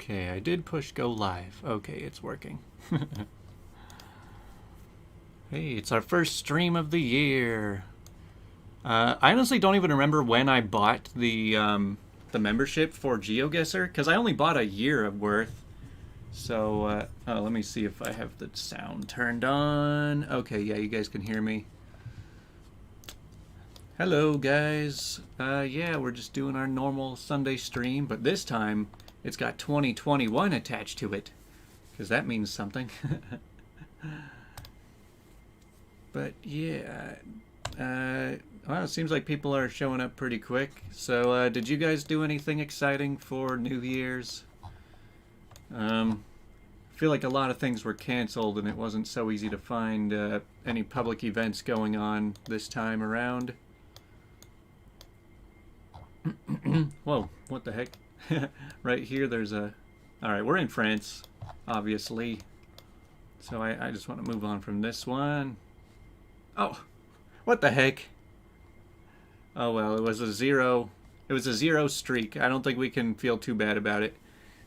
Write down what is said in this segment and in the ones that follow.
Okay, I did push go live. Okay, it's working. Hey, it's our first stream of the year. I honestly don't even remember when I bought the membership for GeoGuessr, because I only bought a year of worth. So, oh, let me see if I have the sound turned on. Okay, yeah, you guys can hear me. Hello, guys. Yeah, we're just doing our normal Sunday stream, but this time it's got 2021 attached to it, because that means something. But yeah, well, it seems like people are showing up pretty quick. So, did you guys do anything exciting for New Year's? I feel like a lot of things were canceled and it wasn't so easy to find any public events going on this time around. Whoa, what the heck? Right here there's a... Alright, we're in France, obviously. So I just want to move on from this one. Oh, what the heck? Oh well, it was a zero streak. I don't think we can feel too bad about it.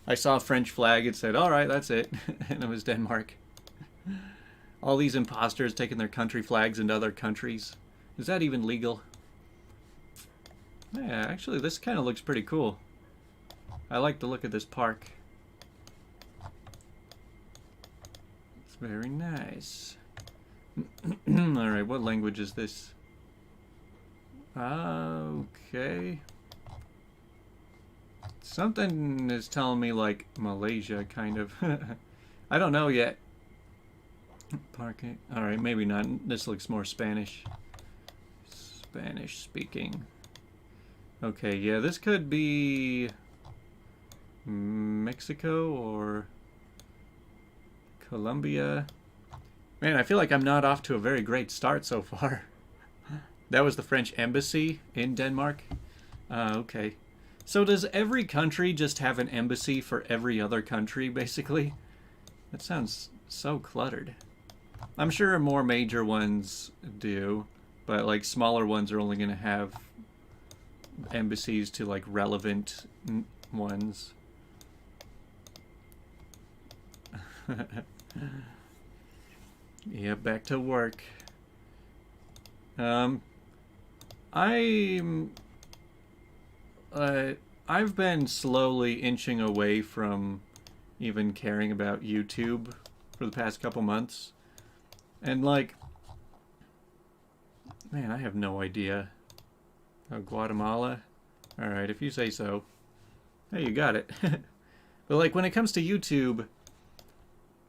I saw a French flag, it said, alright, that's it. And it was Denmark. All these imposters taking their country flags into other countries. Is that even legal? Yeah, actually this kind of looks pretty cool. I like the look of this park. It's very nice. Alright, what language is this? Okay. Something is telling me like Malaysia, kind of. I don't know yet. Parking. Alright, maybe not. This looks more Spanish. Spanish speaking. Okay, yeah, this could be Mexico or Colombia. Man, I feel like I'm not off to a very great start so far. That was the French embassy in Denmark? Okay. So does every country just have an embassy for every other country, basically? That sounds so cluttered. I'm sure more major ones do, but like smaller ones are only going to have embassies to like relevant ones. Yeah, back to work. I've been slowly inching away from even caring about YouTube for the past couple months. And like, man, I have no idea. Oh, Guatemala? Alright, if you say so. Hey, you got it. But like, when it comes to YouTube,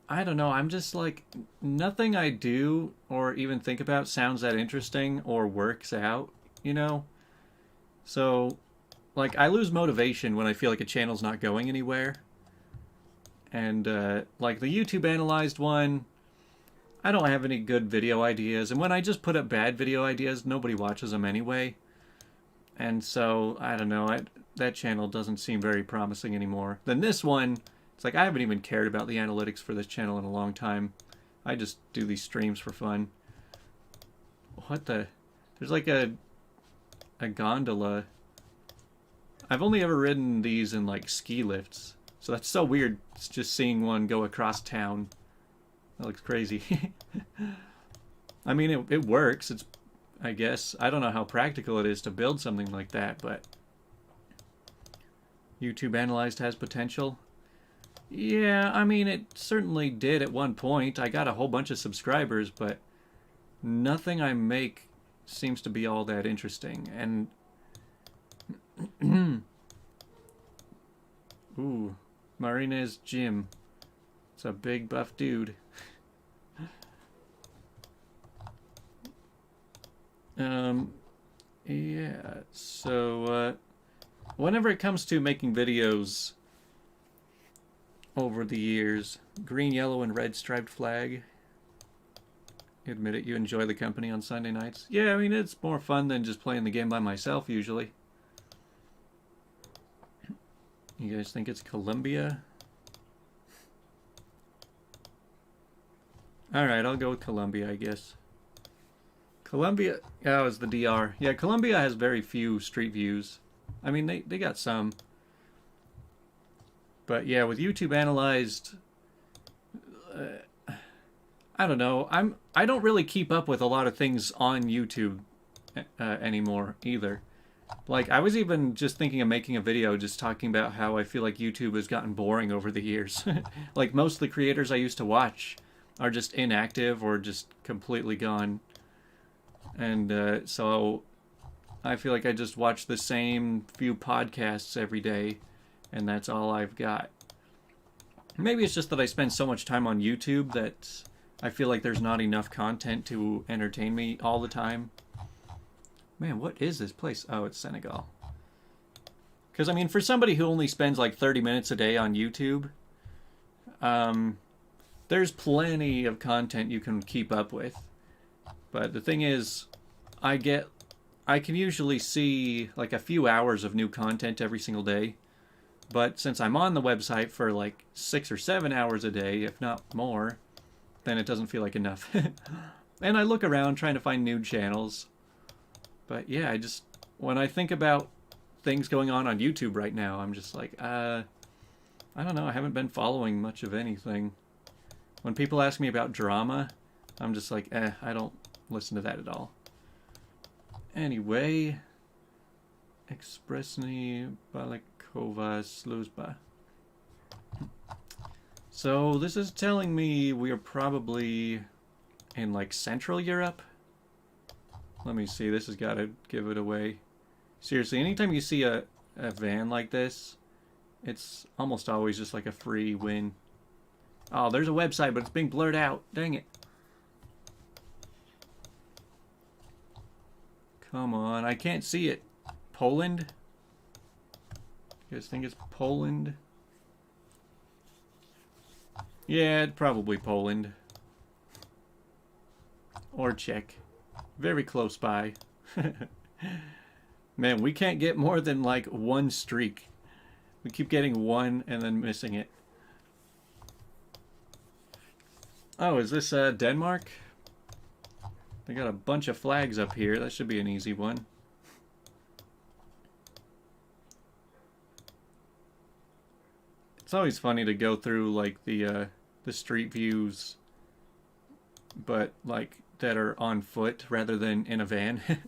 I don't know, I'm just like, nothing I do or even think about sounds that interesting or works out, you know? So, like, I lose motivation when I feel like a channel's not going anywhere. And, like, the YouTube analyzed one, I don't have any good video ideas. And when I just put up bad video ideas, nobody watches them anyway. And so, I don't know, that channel doesn't seem very promising anymore. Then this one... It's like I haven't even cared about the analytics for this channel in a long time. I just do these streams for fun. What the... There's like a gondola. I've only ever ridden these in like ski lifts. So that's so weird. It's just seeing one go across town. That looks crazy. I mean, it works. It's, I guess. I don't know how practical it is to build something like that, but... YouTube Analyzed has potential. Yeah, I mean, it certainly did at one point. I got a whole bunch of subscribers, but nothing I make seems to be all that interesting. And... Ooh, Marina's gym. It's a big buff dude. Yeah, so, whenever it comes to making videos... over the years, green, yellow, and red striped flag. Admit it, you enjoy the company on Sunday nights? Yeah, I mean, it's more fun than just playing the game by myself, usually. You guys think it's Colombia? Alright, I'll go with Colombia, I guess. Colombia... Oh, it's the DR. Yeah, Colombia has very few street views. I mean, they got some. But yeah, with YouTube Analyzed, I don't know. I don't really keep up with a lot of things on YouTube anymore either. Like, I was even just thinking of making a video just talking about how I feel like YouTube has gotten boring over the years. Like, most of the creators I used to watch are just inactive or just completely gone. And so I feel like I just watch the same few podcasts every day, and that's all I've got. Maybe it's just that I spend so much time on YouTube that I feel like there's not enough content to entertain me all the time. Man, what is this place? Oh, it's Senegal. Because, I mean, for somebody who only spends like 30 minutes a day on YouTube, there's plenty of content you can keep up with. But the thing is, I can usually see like a few hours of new content every single day. But since I'm on the website for like 6 or 7 hours a day, if not more, then it doesn't feel like enough. And I look around trying to find new channels. But yeah, when I think about things going on YouTube right now, I'm just like, I don't know, I haven't been following much of anything. When people ask me about drama, I'm just like, I don't listen to that at all. Anyway, Expressny Balakova Sluzba. So this is telling me we are probably in like Central Europe. Let me see, this has got to give it away. Seriously, anytime you see a van like this, it's almost always just like a free win. Oh, there's a website, but it's being blurred out. Dang it. Come on, I can't see it. Poland? You guys think it's Poland? Yeah, probably Poland. Or Czech. Very close by. Man, we can't get more than like one streak. We keep getting one and then missing it. Oh, is this Denmark? They got a bunch of flags up here. That should be an easy one. It's always funny to go through like the street views, but like that are on foot rather than in a van. I've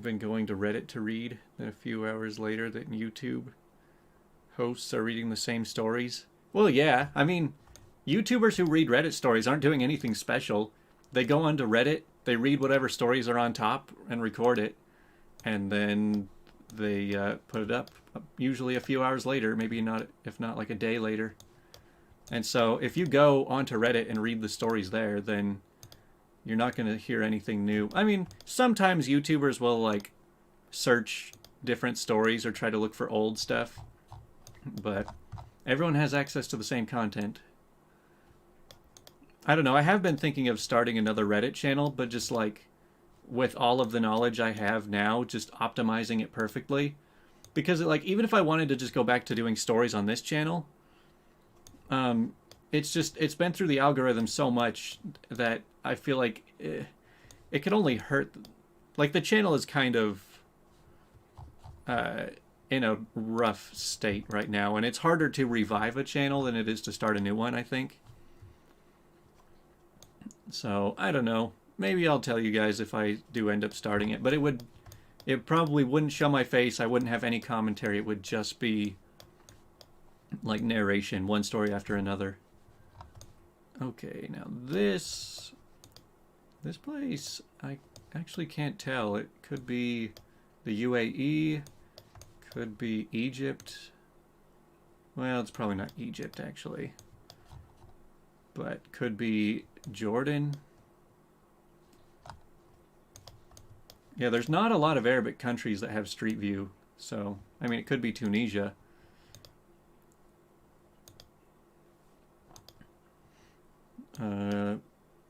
been going to Reddit to read, then a few hours later that YouTube hosts are reading the same stories. Well, yeah, I mean, YouTubers who read Reddit stories aren't doing anything special. They go onto Reddit, they read whatever stories are on top and record it, and then they put it up usually a few hours later, maybe not, if not like a day later. And so if you go onto Reddit and read the stories there, then you're not going to hear anything new. I mean, sometimes YouTubers will like search different stories or try to look for old stuff, but everyone has access to the same content. I don't know, I have been thinking of starting another Reddit channel, but just like with all of the knowledge I have now, just optimizing it perfectly. Because like even if I wanted to just go back to doing stories on this channel, it's been through the algorithm so much that I feel like it could only hurt. Like the channel is kind of in a rough state right now, and it's harder to revive a channel than it is to start a new one, I think. So I don't know. Maybe I'll tell you guys if I do end up starting it, but it probably wouldn't show my face. I wouldn't have any commentary. It would just be like narration, one story after another. Okay, now this place, I actually can't tell. It could be the UAE, could be Egypt. Well, it's probably not Egypt actually, but could be Jordan. Yeah, there's not a lot of Arabic countries that have Street View, so I mean it could be Tunisia.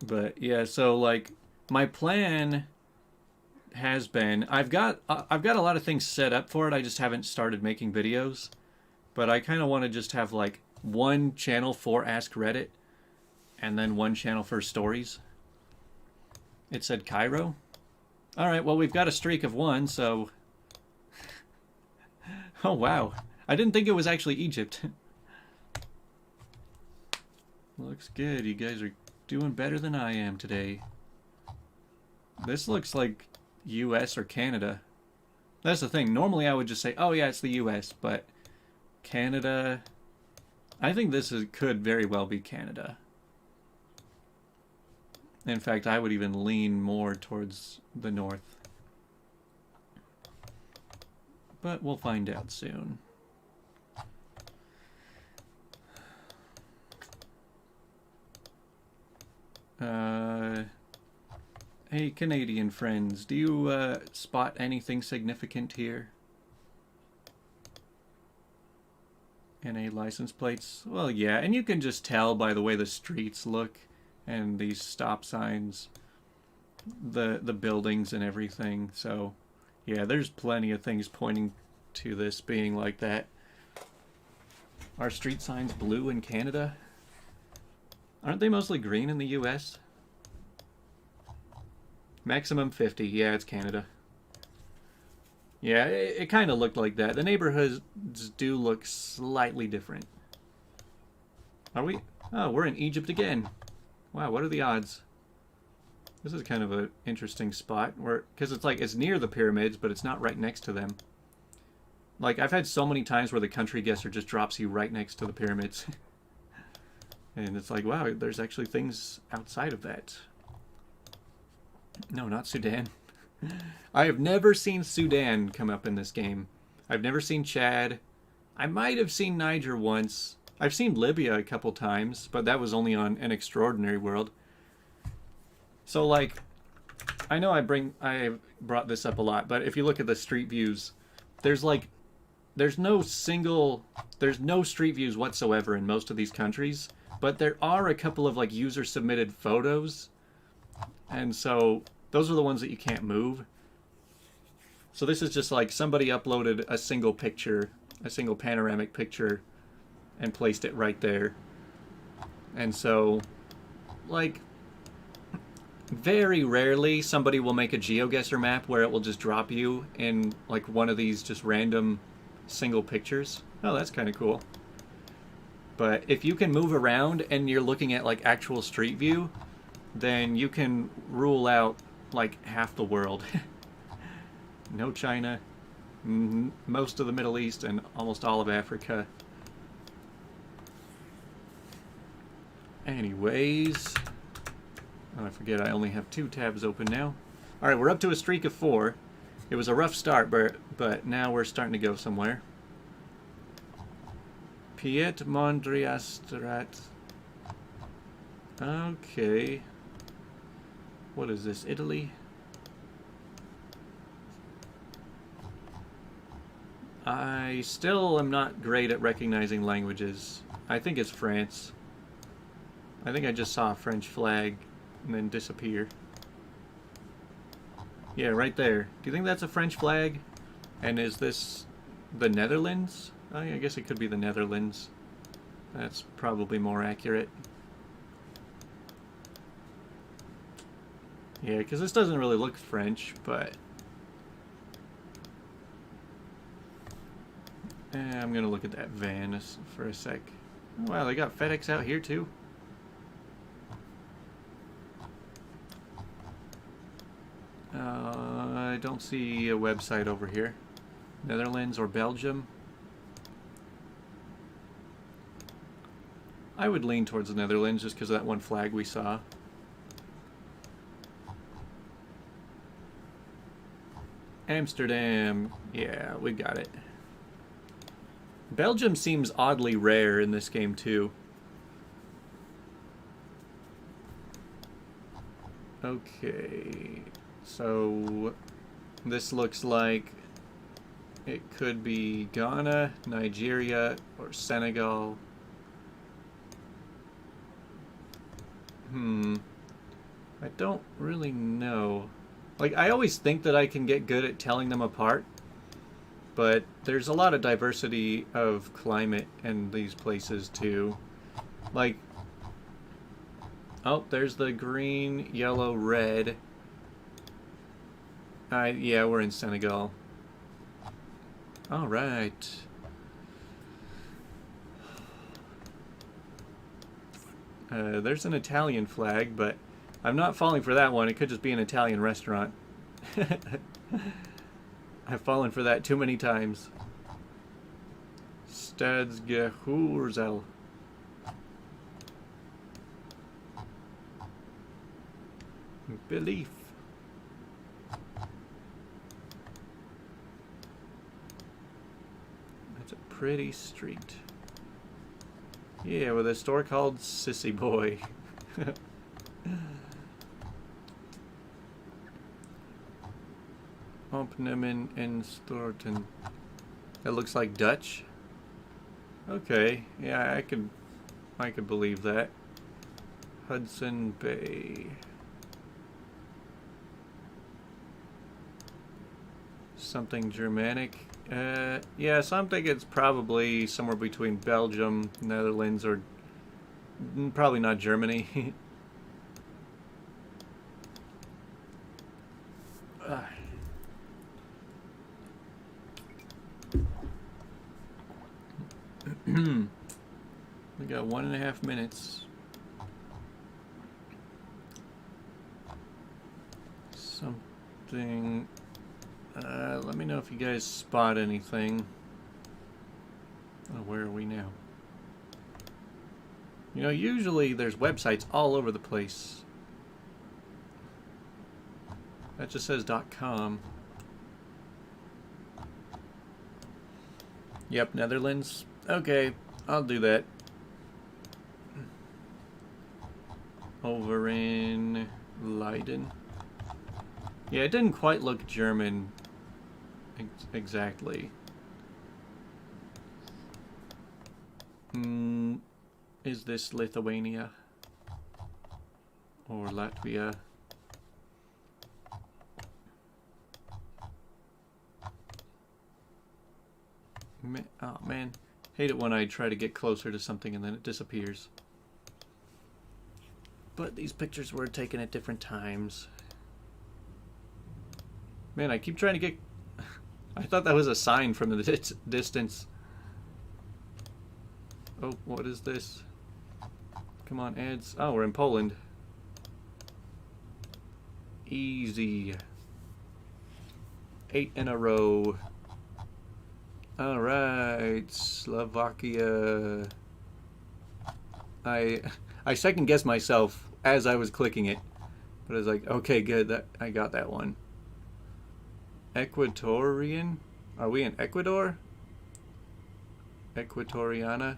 But yeah, so like my plan has been, I've got a lot of things set up for it. I just haven't started making videos, but I kind of want to just have like one channel for Ask Reddit and then one channel for stories. It said Cairo. All right, well we've got a streak of one, so oh wow, I didn't think it was actually Egypt. Looks good. You guys are doing better than I am today. This looks like US or Canada. That's the thing. Normally I would just say, oh yeah, it's the US, but Canada... I think could very well be Canada. In fact, I would even lean more towards the north. But we'll find out soon. Hey, Canadian friends, do you spot anything significant here? NA license plates? Well, yeah, and you can just tell by the way the streets look and these stop signs, the buildings and everything. So, yeah, there's plenty of things pointing to this being like that. Are street signs blue in Canada? Aren't they mostly green in the US? Maximum 50. Yeah, it's Canada. Yeah, it kind of looked like that. The neighborhoods do look slightly different. Are we? Oh, we're in Egypt again. Wow, what are the odds? This is kind of an interesting spot, because it's like, it's near the pyramids, but it's not right next to them. Like, I've had so many times where the country guesser just drops you right next to the pyramids. And it's like, wow, there's actually things outside of that. No, not Sudan. I have never seen Sudan come up in this game. I've never seen Chad. I might have seen Niger once. I've seen Libya a couple times, but that was only on An Extraordinary World. So, like, I know I brought this up a lot, but if you look at the street views, there's no street views whatsoever in most of these countries, but there are a couple of, like, user-submitted photos, and so those are the ones that you can't move. So this is just like somebody uploaded a single picture, a single panoramic picture, and placed it right there. And so, like, very rarely somebody will make a GeoGuessr map where it will just drop you in, like, one of these just random single pictures. Oh, that's kind of cool. But if you can move around and you're looking at, like, actual street view, then you can rule out, like, half the world. No China, most of the Middle East, and almost all of Africa. Anyways, oh, I forget I only have 2 tabs open now. Alright, we're up to a streak of 4. It was a rough start, but now we're starting to go somewhere. Piet Mondriastrat. Okay. What is this, Italy? I still am not great at recognizing languages. I think it's France. I think I just saw a French flag and then disappear. Yeah, right there. Do you think that's a French flag? And is this the Netherlands? Oh, yeah, I guess it could be the Netherlands. That's probably more accurate. Yeah, because this doesn't really look French, but... I'm going to look at that van for a sec. Oh, wow, they got FedEx out here too. I don't see a website over here. Netherlands or Belgium. I would lean towards the Netherlands just because of that one flag we saw. Amsterdam. Yeah, we got it. Belgium seems oddly rare in this game too. Okay, so this looks like it could be Ghana, Nigeria, or Senegal. I don't really know. Like, I always think that I can get good at telling them apart, but there's a lot of diversity of climate in these places too. Like, oh, there's the green, yellow, red. Yeah, we're in Senegal. Alright. There's an Italian flag, but I'm not falling for that one. It could just be an Italian restaurant. I've fallen for that too many times. Stadsgehursel. Belief. That's a pretty street. Yeah, with a store called Sissy Boy. Opnemen en Storten. That looks like Dutch. Okay, yeah, I could believe that. Hudson Bay. Something Germanic. Yeah, so I'm thinking it's probably somewhere between Belgium, Netherlands, or probably not Germany. We got 1.5 minutes. Something. Let me know if you guys spot anything. Oh, where are we now? You know, usually there's websites all over the place. That just says .com. Yep, Netherlands. Okay, I'll do that. Over in Leiden. Yeah, it didn't quite look German exactly. Is this Lithuania? Or Latvia? Oh man, hate it when I try to get closer to something and then it disappears. But these pictures were taken at different times. Man, I keep trying to get... I thought that was a sign from the distance. Oh, what is this? Come on, ads. Oh, we're in Poland. Easy. 8 in a row. Alright, Slovakia. I second guessed myself as I was clicking it. But I was like, okay, good, I got that one. Equatorian? Are we in Ecuador? Equatoriana?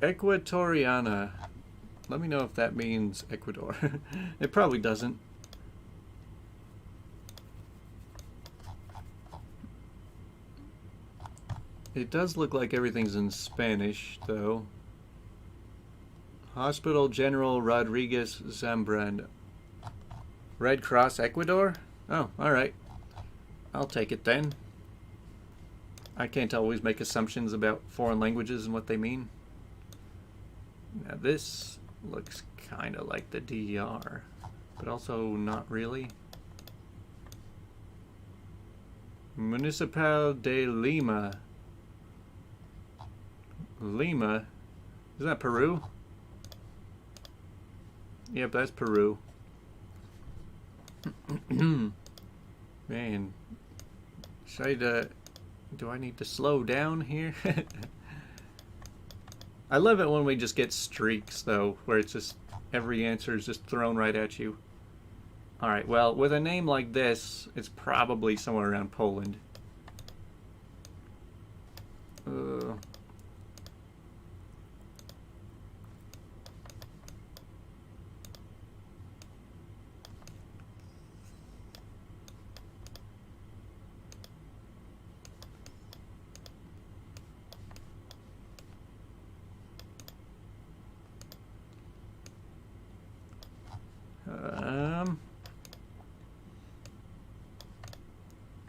Equatoriana. Let me know if that means Ecuador. It probably doesn't. It does look like everything's in Spanish, though. Hospital General Rodriguez Zambrano. Red Cross Ecuador? Oh, alright. I'll take it then. I can't always make assumptions about foreign languages and what they mean. Now this looks kind of like the DER, but also not really. Municipal de Lima. Lima? Is that Peru? Yep, that's Peru. Man, should I, do I need to slow down here? I love it when we just get streaks, though, where it's just every answer is just thrown right at you. Alright, well, with a name like this, it's probably somewhere around Poland.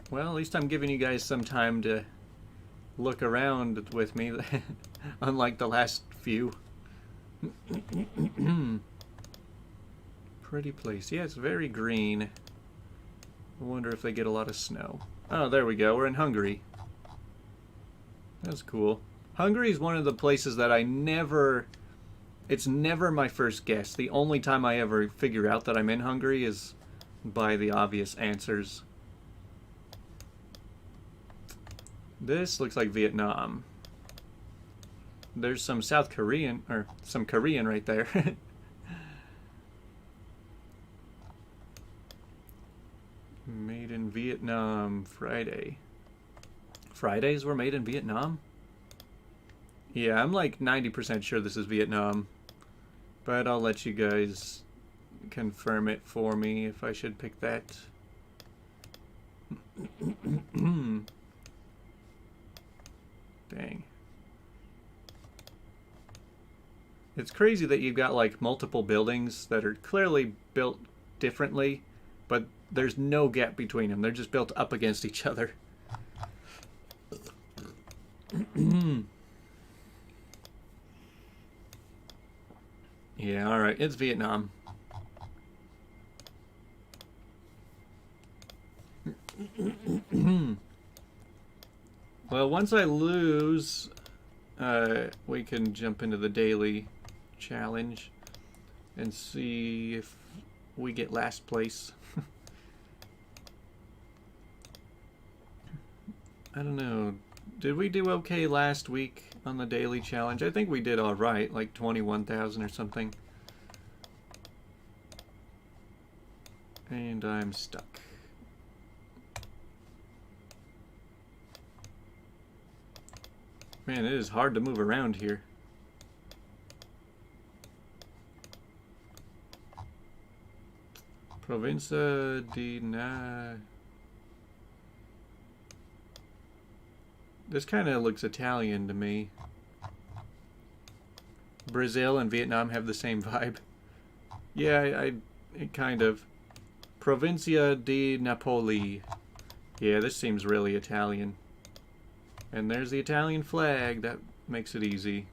Well, at least I'm giving you guys some time to look around with me, unlike the last few. Pretty place. Yeah, it's very green. I wonder if they get a lot of snow. Oh, there we go. We're in Hungary. That's cool. Hungary is one of the places that I never... It's never my first guess. The only time I ever figure out that I'm in Hungary is by the obvious answers. This looks like Vietnam. There's some South Korean, or some Korean right there. Made in Vietnam, Friday. Fridays were made in Vietnam? Yeah, I'm like 90% sure this is Vietnam. But I'll let you guys confirm it for me if I should pick that. Dang. It's crazy that you've got like multiple buildings that are clearly built differently, but there's no gap between them. They're just built up against each other. Yeah, alright, it's Vietnam. Well, once I lose, we can jump into the daily challenge and see if we get last place. I don't know. Did we do okay last week on the daily challenge? I think we did all right, like 21,000 or something. And I'm stuck. Man, it is hard to move around here. Provincia di Na... This kind of looks Italian to me. Brazil and Vietnam have the same vibe. Yeah, it kind of. Provincia di Napoli. Yeah, this seems really Italian. And there's the Italian flag. That makes it easy.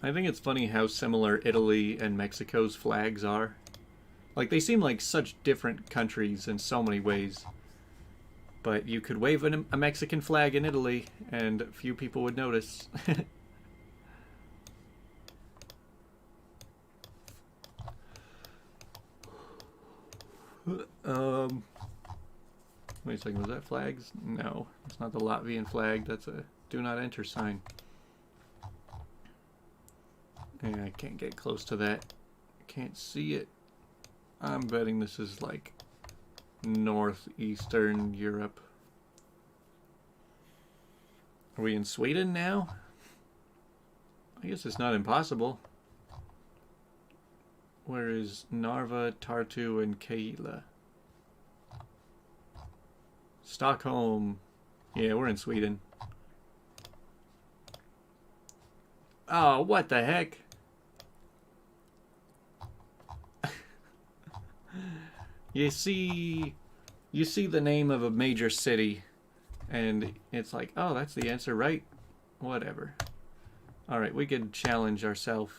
I think it's funny how similar Italy and Mexico's flags are. Like, they seem like such different countries in so many ways. But you could wave a Mexican flag in Italy, and few people would notice. Wait a second, was that flags? No, it's not the Latvian flag. That's a do not enter sign. Yeah, I can't get close to that. Can't see it. I'm betting this is like northeastern Europe. Are we in Sweden now? I guess it's not impossible. Where is Narva, Tartu, and Keila? Stockholm. Yeah, we're in Sweden. Oh, what the heck? You see the name of a major city, and it's like, oh, that's the answer, right? Whatever. Alright, we could challenge ourselves.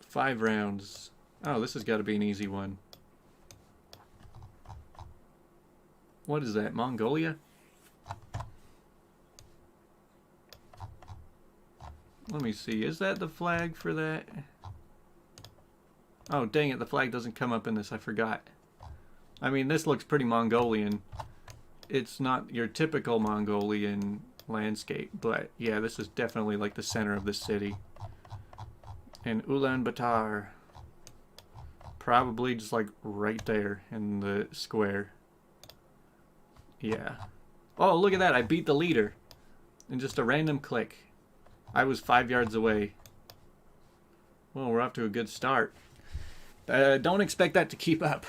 5 rounds. Oh, this has got to be an easy one. What is that, Mongolia? Let me see, is that the flag for that? Oh, dang it, the flag doesn't come up in this, I forgot. I mean, this looks pretty Mongolian. It's not your typical Mongolian landscape, but yeah, this is definitely like the center of the city. And Ulaanbaatar. Probably just like right there in the square. Yeah. Oh, look at that, I beat the leader. In just a random click. I was 5 yards away. Well, we're off to a good start. Don't expect that to keep up.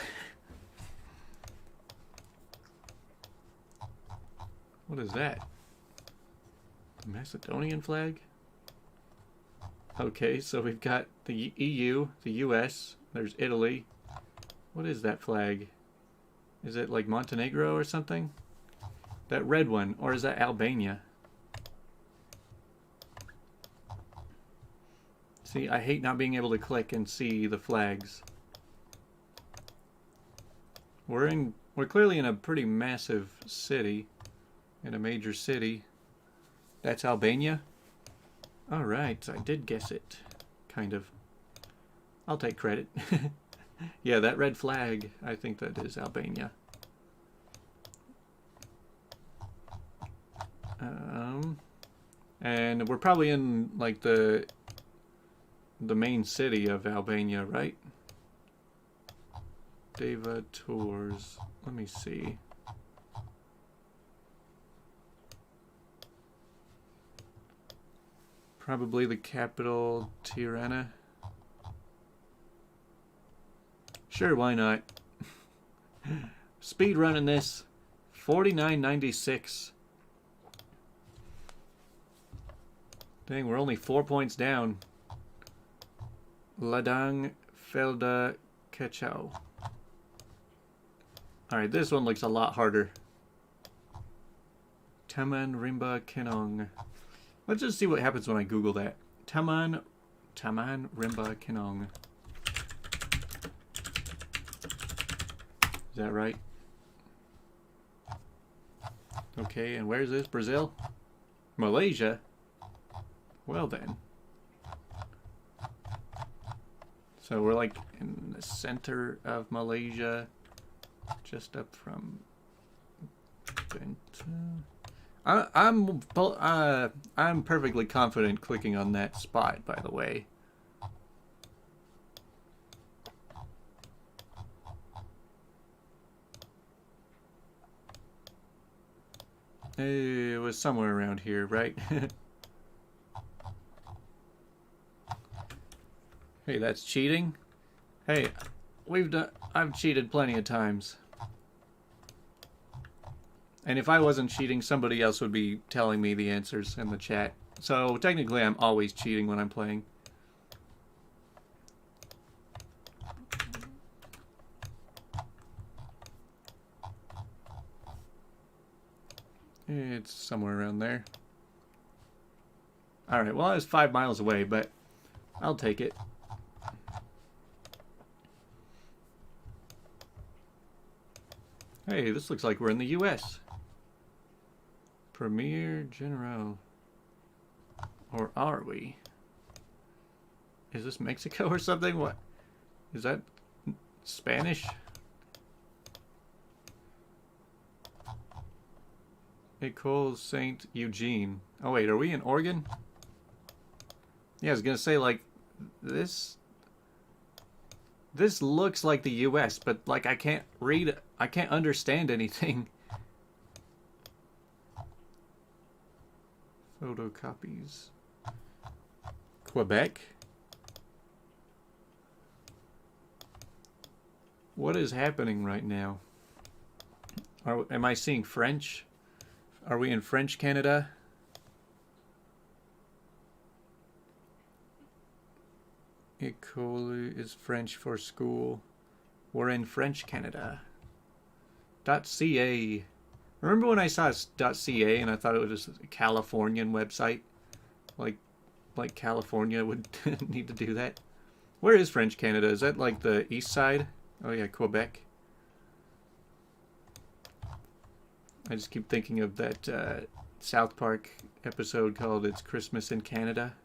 What is that? The Macedonian flag? Okay, so we've got the EU, the US, there's Italy. What is that flag? Is it like Montenegro or something? That red one, or is that Albania? See, I hate not being able to click and see the flags. We're clearly in a pretty massive city. In a major city. That's Albania? Alright, I did guess it. Kind of. I'll take credit. Yeah, that red flag, I think that is Albania. And we're probably in, like, the main city of Albania, right? Deva Tours. Let me see. Probably the capital, Tirana. Sure, why not? Speed running this. 49.96. Dang, we're only 4 points down. Ladang Felda Kachau. Alright, this one looks a lot harder. Taman Rimba Kenong. Let's just see what happens when I Google that. Taman Rimba Kenong. Is that right? Okay, and where's this? Brazil? Malaysia? Well then. So we're like in the center of Malaysia. Just up from I'm perfectly confident clicking on that spot, by the way. It was somewhere around here, right? Hey, that's cheating. Hey, I've cheated plenty of times. And if I wasn't cheating, somebody else would be telling me the answers in the chat. So technically I'm always cheating when I'm playing. It's somewhere around there. Alright, well I was 5 miles away, but I'll take it. Hey, this looks like we're in the US. Premier General. Or are we? Is this Mexico or something? What? Is that Spanish? École Saint Eugene. Oh wait, are we in Oregon? Yeah, I was gonna say, like, this looks like the US, but like I can't read it. I can't understand anything. Photocopies. Quebec? What is happening right now? Am I seeing French? Are we in French Canada? École is French for school. We're in French Canada. .ca. Remember when I saw .ca and I thought it was a Californian website? Like California would need to do that. Where is French Canada? Is that like the east side? Oh yeah, Quebec. I just keep thinking of that South Park episode called It's Christmas in Canada.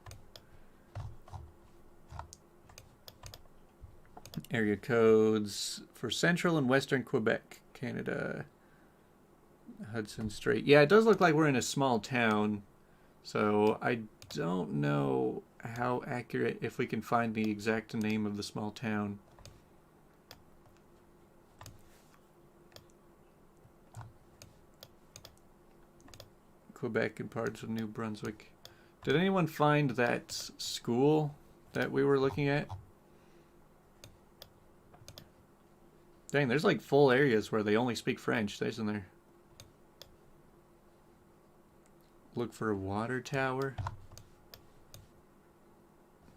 Area codes for central and western Quebec, Canada. Hudson Strait. Yeah, it does look like we're in a small town. So I don't know how accurate, if we can find the exact name of the small town. Quebec and parts of New Brunswick. Did anyone find that school that we were looking at? Dang, there's like full areas where they only speak French, isn't there? Look for a water tower.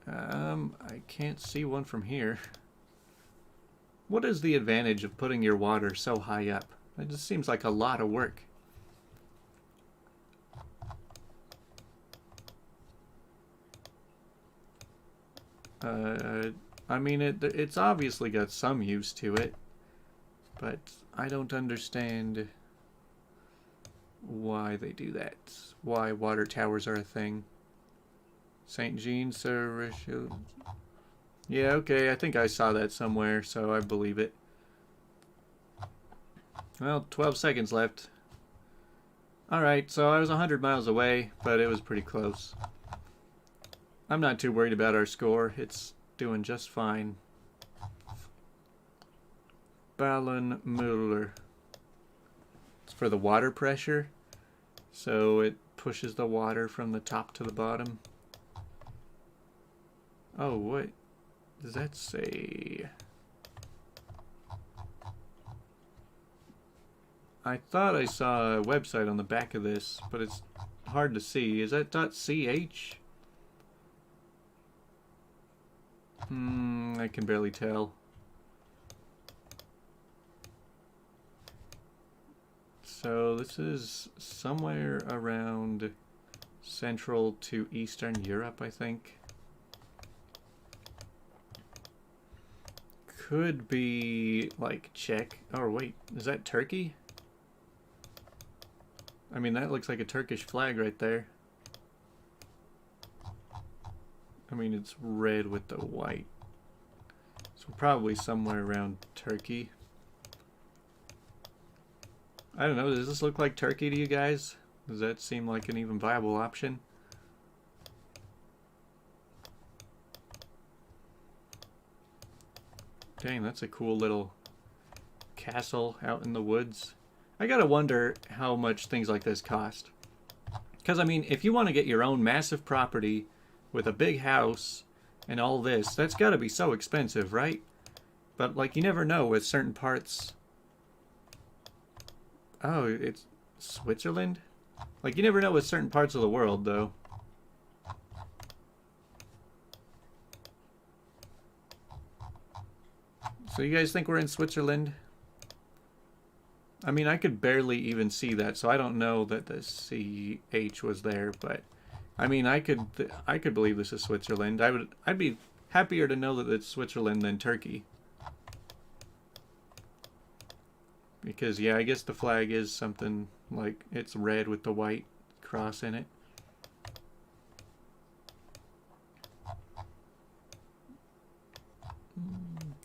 I can't see one from here. What is the advantage of putting your water so high up? It just seems like a lot of work. I mean, it's obviously got some use to it, but I don't understand why they do that. Why water towers are a thing. St. Jean sur Richelieu. Yeah, okay, I think I saw that somewhere, so I believe it. Well, 12 seconds left. Alright, so I was 100 miles away, but it was pretty close. I'm not too worried about our score. It's doing just fine. Ballenmüller. It's for the water pressure, so it pushes the water from the top to the bottom. Oh, what does that say? I thought I saw a website on the back of this, but it's hard to see. Is that .ch? I can barely tell. So this is somewhere around Central to Eastern Europe, I think. Could be like Czech. Oh wait, is that Turkey? I mean, that looks like a Turkish flag right there. I mean, it's red with the white. So probably somewhere around Turkey. I don't know, does this look like Turkey to you guys? Does that seem like an even viable option? Dang, that's a cool little castle out in the woods. I gotta wonder how much things like this cost. Because, I mean, if you want to get your own massive property with a big house and all this, that's gotta be so expensive, right? But, like, you never know with certain parts. Oh, it's Switzerland? Like, you never know with certain parts of the world, though. So you guys think we're in Switzerland? I mean, I could barely even see that, so I don't know that the CH was there, but I mean, I could believe this is Switzerland. I'd be happier to know that it's Switzerland than Turkey. Because yeah, I guess the flag is something like it's red with the white cross in it.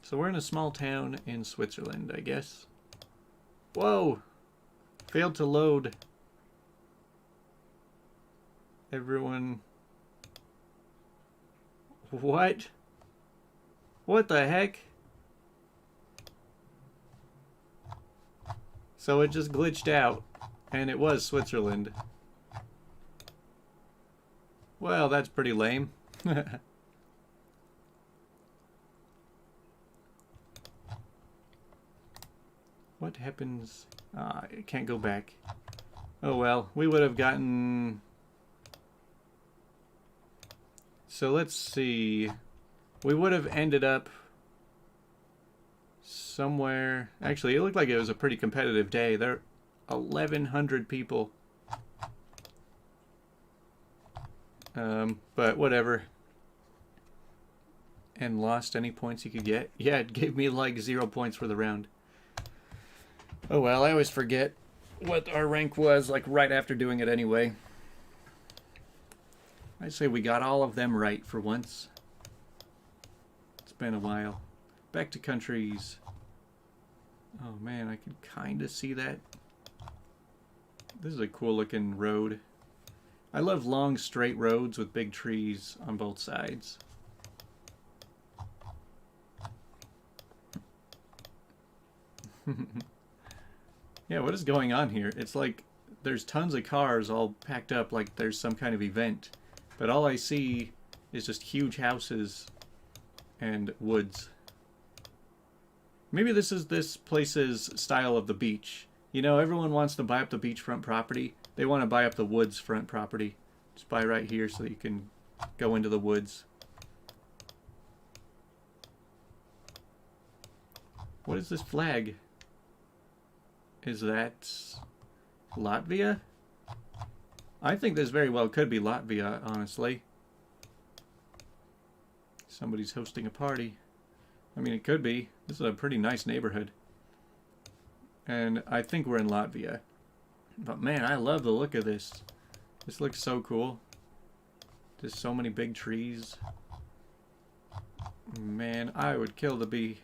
So we're in a small town in Switzerland, I guess. Whoa! Failed to load. Everyone. What? What the heck? So it just glitched out, and it was Switzerland. Well, that's pretty lame. What happens? Ah, I can't go back. Oh well, we would have gotten... So let's see. We would have ended up somewhere... Actually, it looked like it was a pretty competitive day. There are 1,100 people. But whatever. And lost any points you could get. Yeah, it gave me like 0 points for the round. Oh well, I always forget what our rank was, like right after doing it anyway. I'd say we got all of them right for once. It's been a while. Back to countries. Oh man, I can kind of see that. This is a cool looking road. I love long straight roads with big trees on both sides. Yeah, what is going on here? It's like there's tons of cars all packed up like there's some kind of event. But all I see is just huge houses and woods. Maybe this is this place's style of the beach. You know, everyone wants to buy up the beachfront property. They want to buy up the woods front property. Just buy right here so that you can go into the woods. What is this flag? Is that Latvia? I think this very well could be Latvia, honestly. Somebody's hosting a party. I mean, it could be. This is a pretty nice neighborhood. And I think we're in Latvia. But man, I love the look of this. This looks so cool. There's so many big trees. Man, I would kill to be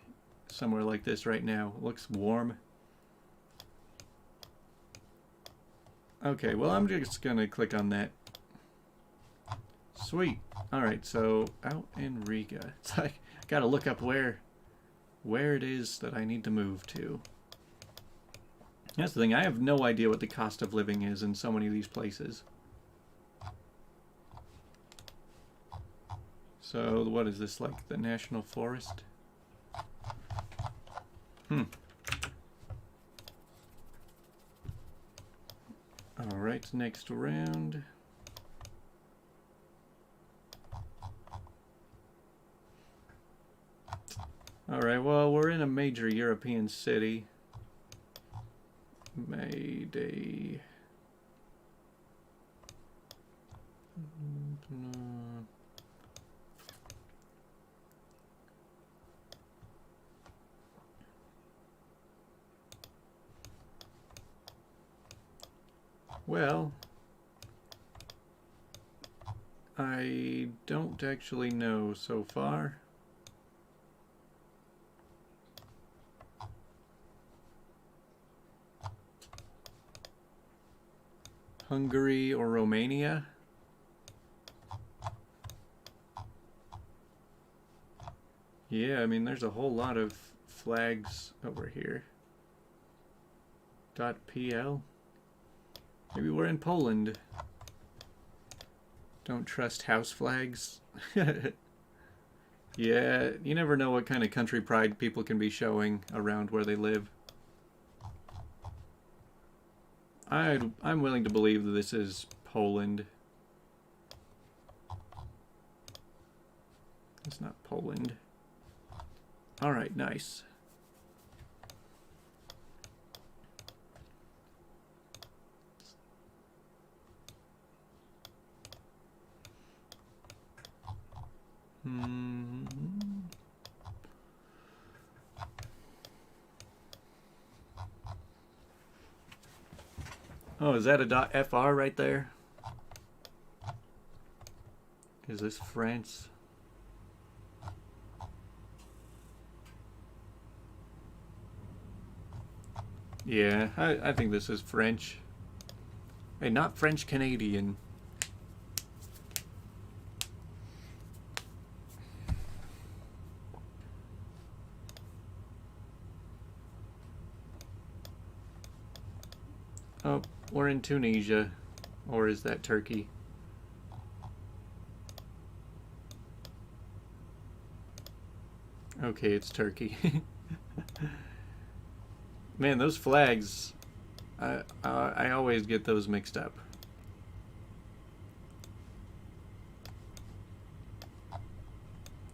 somewhere like this right now. It looks warm. Okay, well, I'm just gonna click on that. Sweet. Alright, so out in Riga. It's like, I gotta look up where it is that I need to move to. That's the thing, I have no idea what the cost of living is in so many of these places. So, what is this, like the National Forest? Alright, next round. Alright, well, we're in a major European city. Mayday. Well, I don't actually know so far. Hungary or Romania? Yeah, I mean, there's a whole lot of flags over here. .pl? Maybe we're in Poland. Don't trust house flags. Yeah, you never know what kind of country pride people can be showing around where they live. I'm willing to believe that this is Poland. It's not Poland. Alright, nice. Oh, is that a .fr right there? Is this France? Yeah, I think this is French. Hey, not French Canadian. Oh, we're in Tunisia. Or is that Turkey? Okay, it's Turkey. Man, those flags, I always get those mixed up.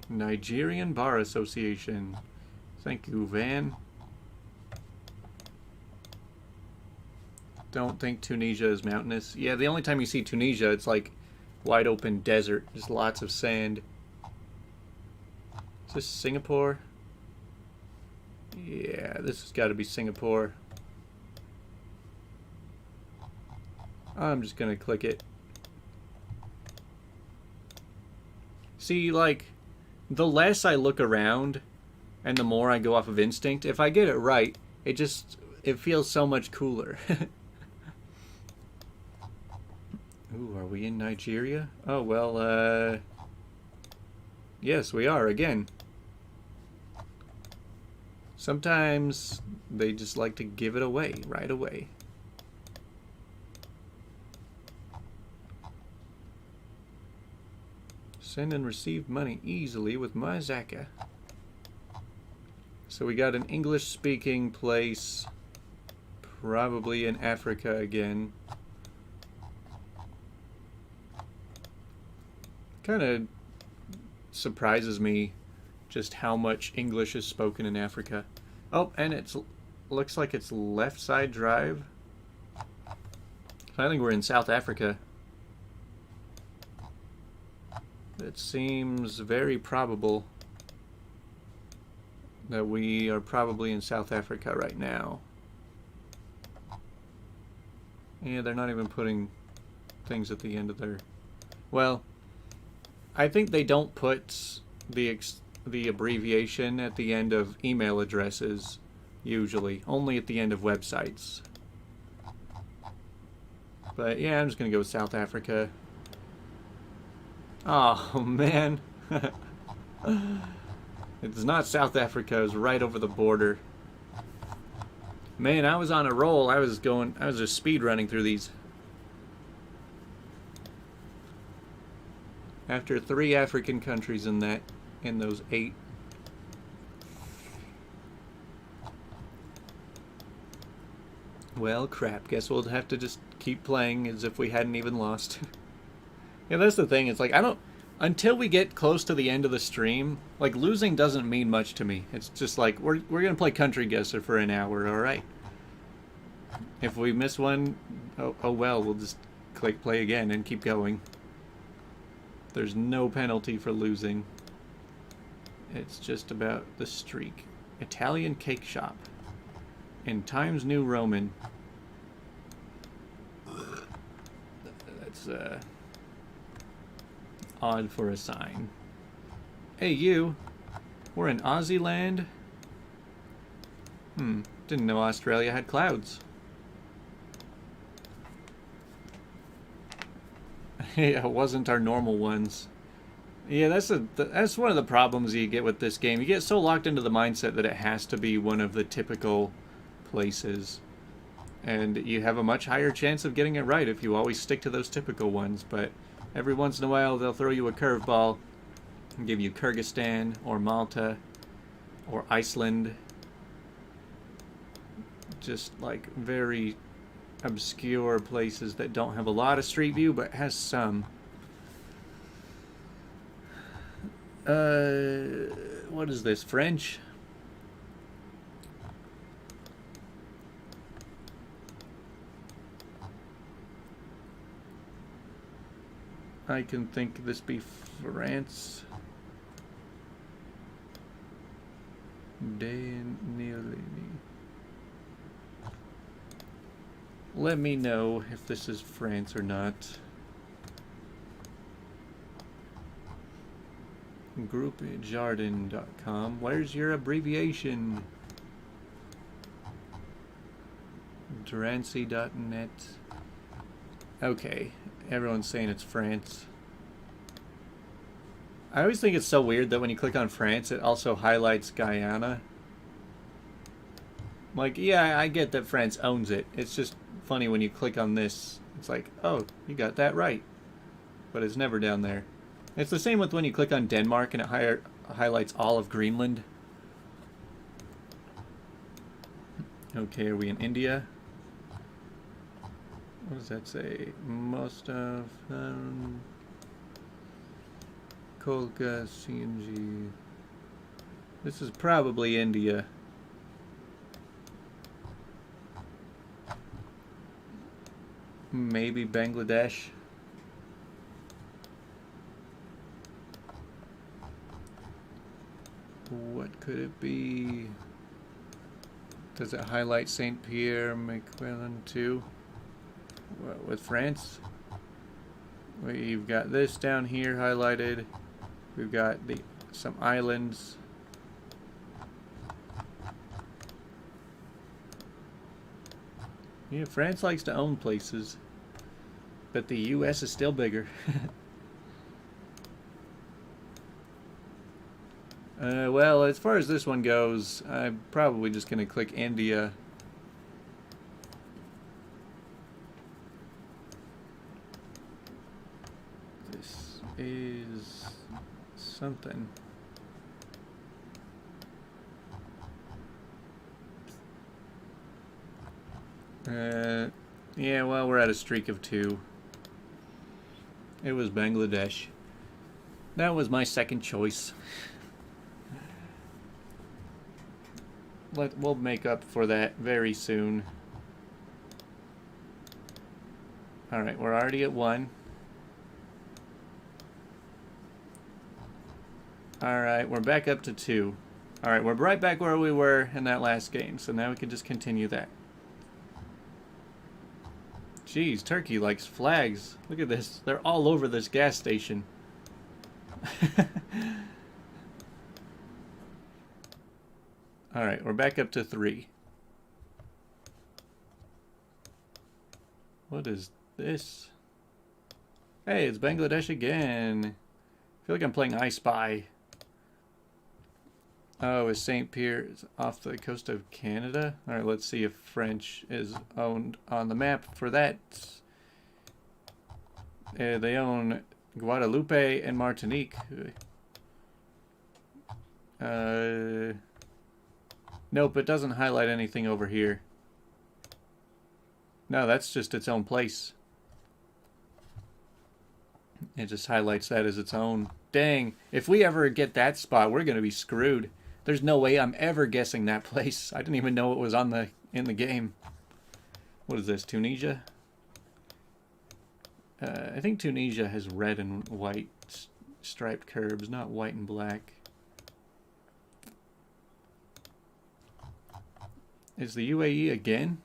Nigerian Bar Association. Thank you, Van. Don't think Tunisia is mountainous. Yeah, the only time you see Tunisia, it's like wide open desert. Just lots of sand. Is this Singapore? Yeah, this has got to be Singapore. I'm just going to click it. See, like, the less I look around and the more I go off of instinct, if I get it right, it feels so much cooler. Ooh, are we in Nigeria? Oh, well, yes, we are, again. Sometimes they just like to give it away right away. Send and receive money easily with my Zaka. So we got an English-speaking place, probably in Africa again. Kind of surprises me just how much English is spoken in Africa. Oh, and it looks like it's left side drive. I think we're in South Africa. it seems very probable that we are probably in South Africa right now. Yeah, they're not even putting things at the end of their... Well, I think they don't put the abbreviation at the end of email addresses, usually. Only at the end of websites. But yeah, I'm just going to go with South Africa. Oh, man. It's not South Africa. It was right over the border. Man, I was on a roll. I was just speed running through these. After 3 African countries in those 8. Well, crap. Guess we'll have to just keep playing as if we hadn't even lost. Yeah, that's the thing. It's like, until we get close to the end of the stream, like, losing doesn't mean much to me. It's just like, we're going to play Country Guesser for an hour, alright? If we miss one, oh well, we'll just click play again and keep going. There's no penalty for losing. It's just about the streak. Italian cake shop. In Times New Roman. That's, odd for a sign. Hey, you. We're in Aussie land? Didn't know Australia had clouds. Yeah, it wasn't our normal ones. Yeah, that's one of the problems you get with this game. You get so locked into the mindset that it has to be one of the typical places. And you have a much higher chance of getting it right if you always stick to those typical ones. But every once in a while, they'll throw you a curveball and give you Kyrgyzstan or Malta or Iceland. Just like very obscure places that don't have a lot of street view but has some. What is this? French? I can think this be France. Let me know if this is France or not. GroupJardin.com. Where's your abbreviation? Drancy.net. Okay, everyone's saying it's France. I always think it's so weird that when you click on France, it also highlights Guyana. Like, yeah, I get that France owns it. It's just funny when you click on this. It's like, oh, you got that right. But it's never down there. It's the same with when you click on Denmark and it highlights all of Greenland. Okay, are we in India? What does that say? Most of Kolka, CNG. This is probably India. Maybe Bangladesh. What could it be? Does it highlight St. Pierre, Miquelon too? What, with France? We've got this down here highlighted. We've got some islands. Yeah, France likes to own places, but the U.S. is still bigger. Well, as far as this one goes, I'm probably just going to click India. This is something. Yeah, well, we're at a streak of 2. It was Bangladesh. That was my second choice. We'll make up for that very soon. Alright, we're already at 1. Alright, we're back up to 2. Alright, we're right back where we were in that last game, so now we can just continue that. Jeez, Turkey likes flags. Look at this. They're all over this gas station. Alright, we're back up to 3. What is this? Hey, it's Bangladesh again. I feel like I'm playing I Spy. Oh, is St. Pierre off the coast of Canada? Alright, let's see if French is owned on the map for that. They own Guadeloupe and Martinique. Nope, it doesn't highlight anything over here. No, that's just its own place. It just highlights that as its own. Dang, if we ever get that spot, we're going to be screwed. There's no way I'm ever guessing that place. I didn't even know it was on in the game. What is this, Tunisia? I think Tunisia has red and white striped curbs, not white and black. Is the UAE again?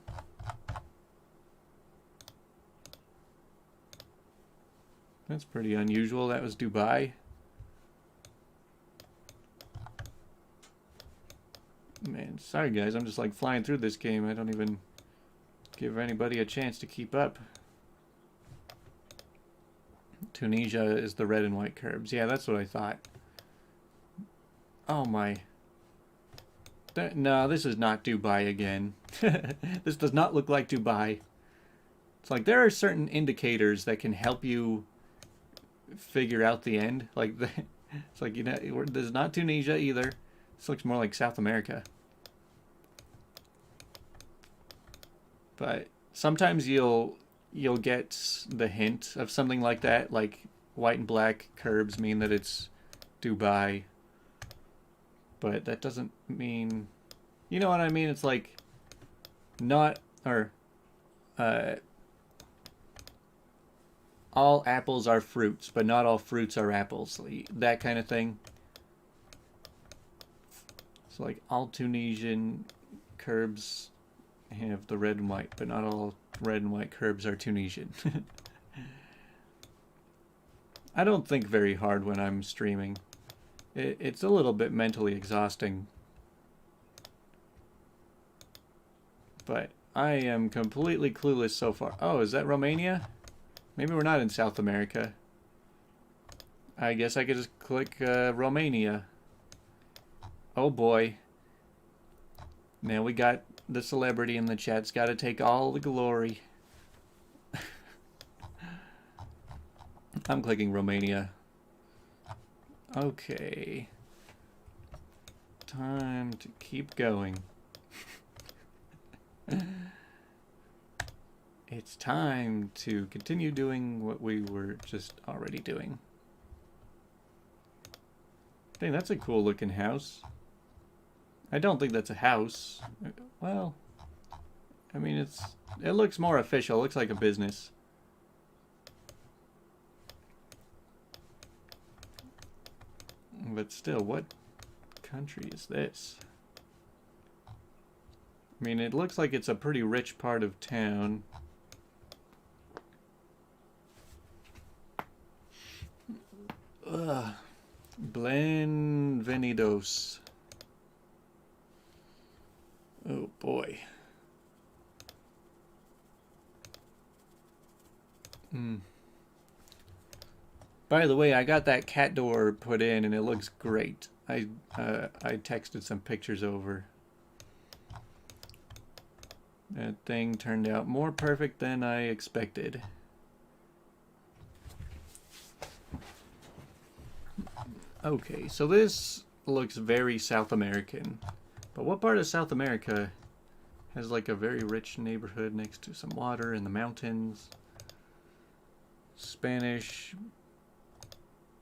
That's pretty unusual. That was Dubai. Man, sorry guys, I'm just like flying through this game. I don't even give anybody a chance to keep up. Tunisia is the red and white curbs. Yeah, that's what I thought. Oh my. No, this is not Dubai again. This does not look like Dubai. It's like there are certain indicators that can help you figure out the end. Like, it's like, you know, this is not Tunisia either. This looks more like South America. But sometimes you'll get the hint of something like that, like white and black curbs mean that it's Dubai. But that doesn't mean, you know what I mean? It's like not, or all apples are fruits, but not all fruits are apples. That kind of thing. So like all Tunisian curbs have the red and white, but not all red and white curbs are Tunisian. I don't think very hard when I'm streaming. It's a little bit mentally exhausting. But I am completely clueless so far. Oh, is that Romania? Maybe we're not in South America. I guess I could just click Romania. Oh boy. Now we got the celebrity in the chat's got to take all the glory. I'm clicking Romania. Okay. Time to keep going. It's time to continue doing what we were just already doing. Dang, that's a cool looking house. I don't think that's a house. Well, I mean, it looks more official. It looks like a business. But still, what country is this? I mean, it looks like it's a pretty rich part of town. Ugh. Bienvenidos. Oh boy. By the way, I got that cat door put in and it looks great. I texted some pictures over. That thing turned out more perfect than I expected. Okay, so this looks very South American. But what part of South America has like a very rich neighborhood next to some water in the mountains? Spanish.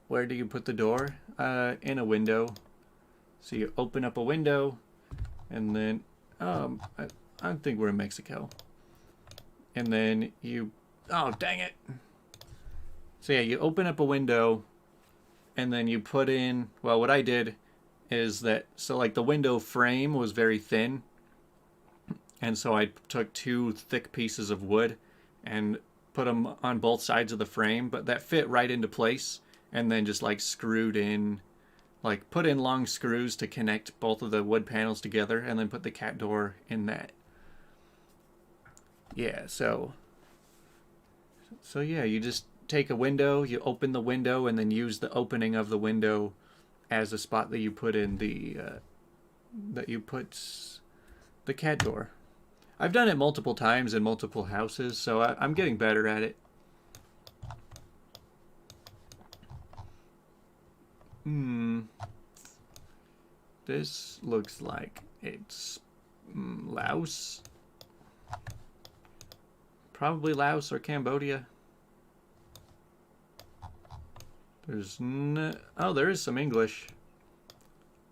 Where do you put the door? In a window. So you open up a window and then I think we're in Mexico. And then you, oh dang it. So yeah, you open up a window and then you put in, well, what I did is that, so like the window frame was very thin, and so I took two thick pieces of wood and put them on both sides of the frame, but that fit right into place, and then just like screwed in, like put in long screws to connect both of the wood panels together, and then put the cat door in that. Yeah, so yeah, you just take a window, you open the window, and then use the opening of the window as a spot that you put in the the cat door. I've done it multiple times in multiple houses, so I'm getting better at it. This looks like it's Laos. Probably Laos or Cambodia. There's no... Oh, there is some English.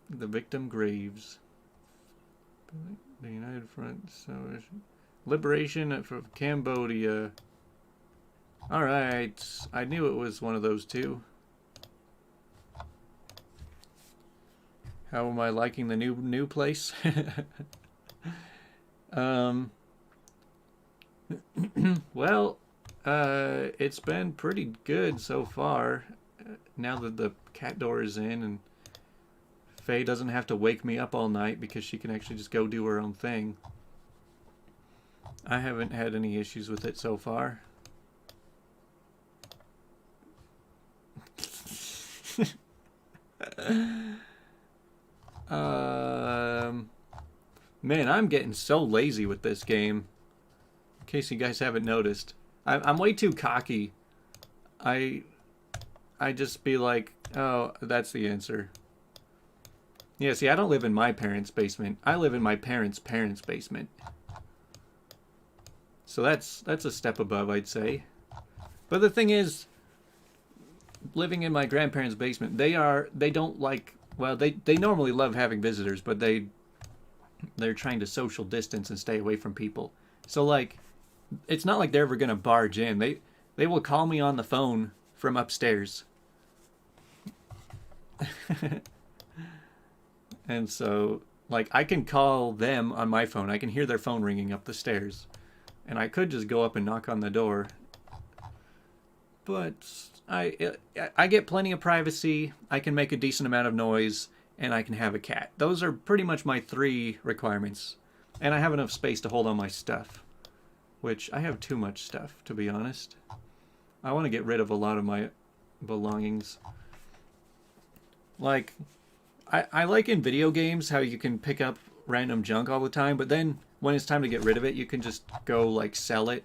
The victim graves. The United Front. Liberation from Cambodia. Alright. I knew it was one of those two. How am I liking the new place? Well, it's been pretty good so far. Now that the cat door is in and Faye doesn't have to wake me up all night because she can actually just go do her own thing. I haven't had any issues with it so far. Man, I'm getting so lazy with this game. In case you guys haven't noticed, I'm way too cocky. I just be like, oh, that's the answer. Yeah, see, I don't live in my parents' basement. I live in my parents' basement. So that's a step above, I'd say. But the thing is, living in my grandparents' basement, they don't like, well, they normally love having visitors, but they're trying to social distance and stay away from people. So like, it's not like they're ever gonna barge in. They will call me on the phone from upstairs. And so, like, I can call them on my phone. I can hear their phone ringing up the stairs. And I could just go up and knock on the door. But I get plenty of privacy. I can make a decent amount of noise. And I can have a cat. Those are pretty much my 3 requirements. And I have enough space to hold all my stuff. Which, I have too much stuff, to be honest. I want to get rid of a lot of my belongings. Like, I like in video games how you can pick up random junk all the time, but then when it's time to get rid of it, you can just go, like, sell it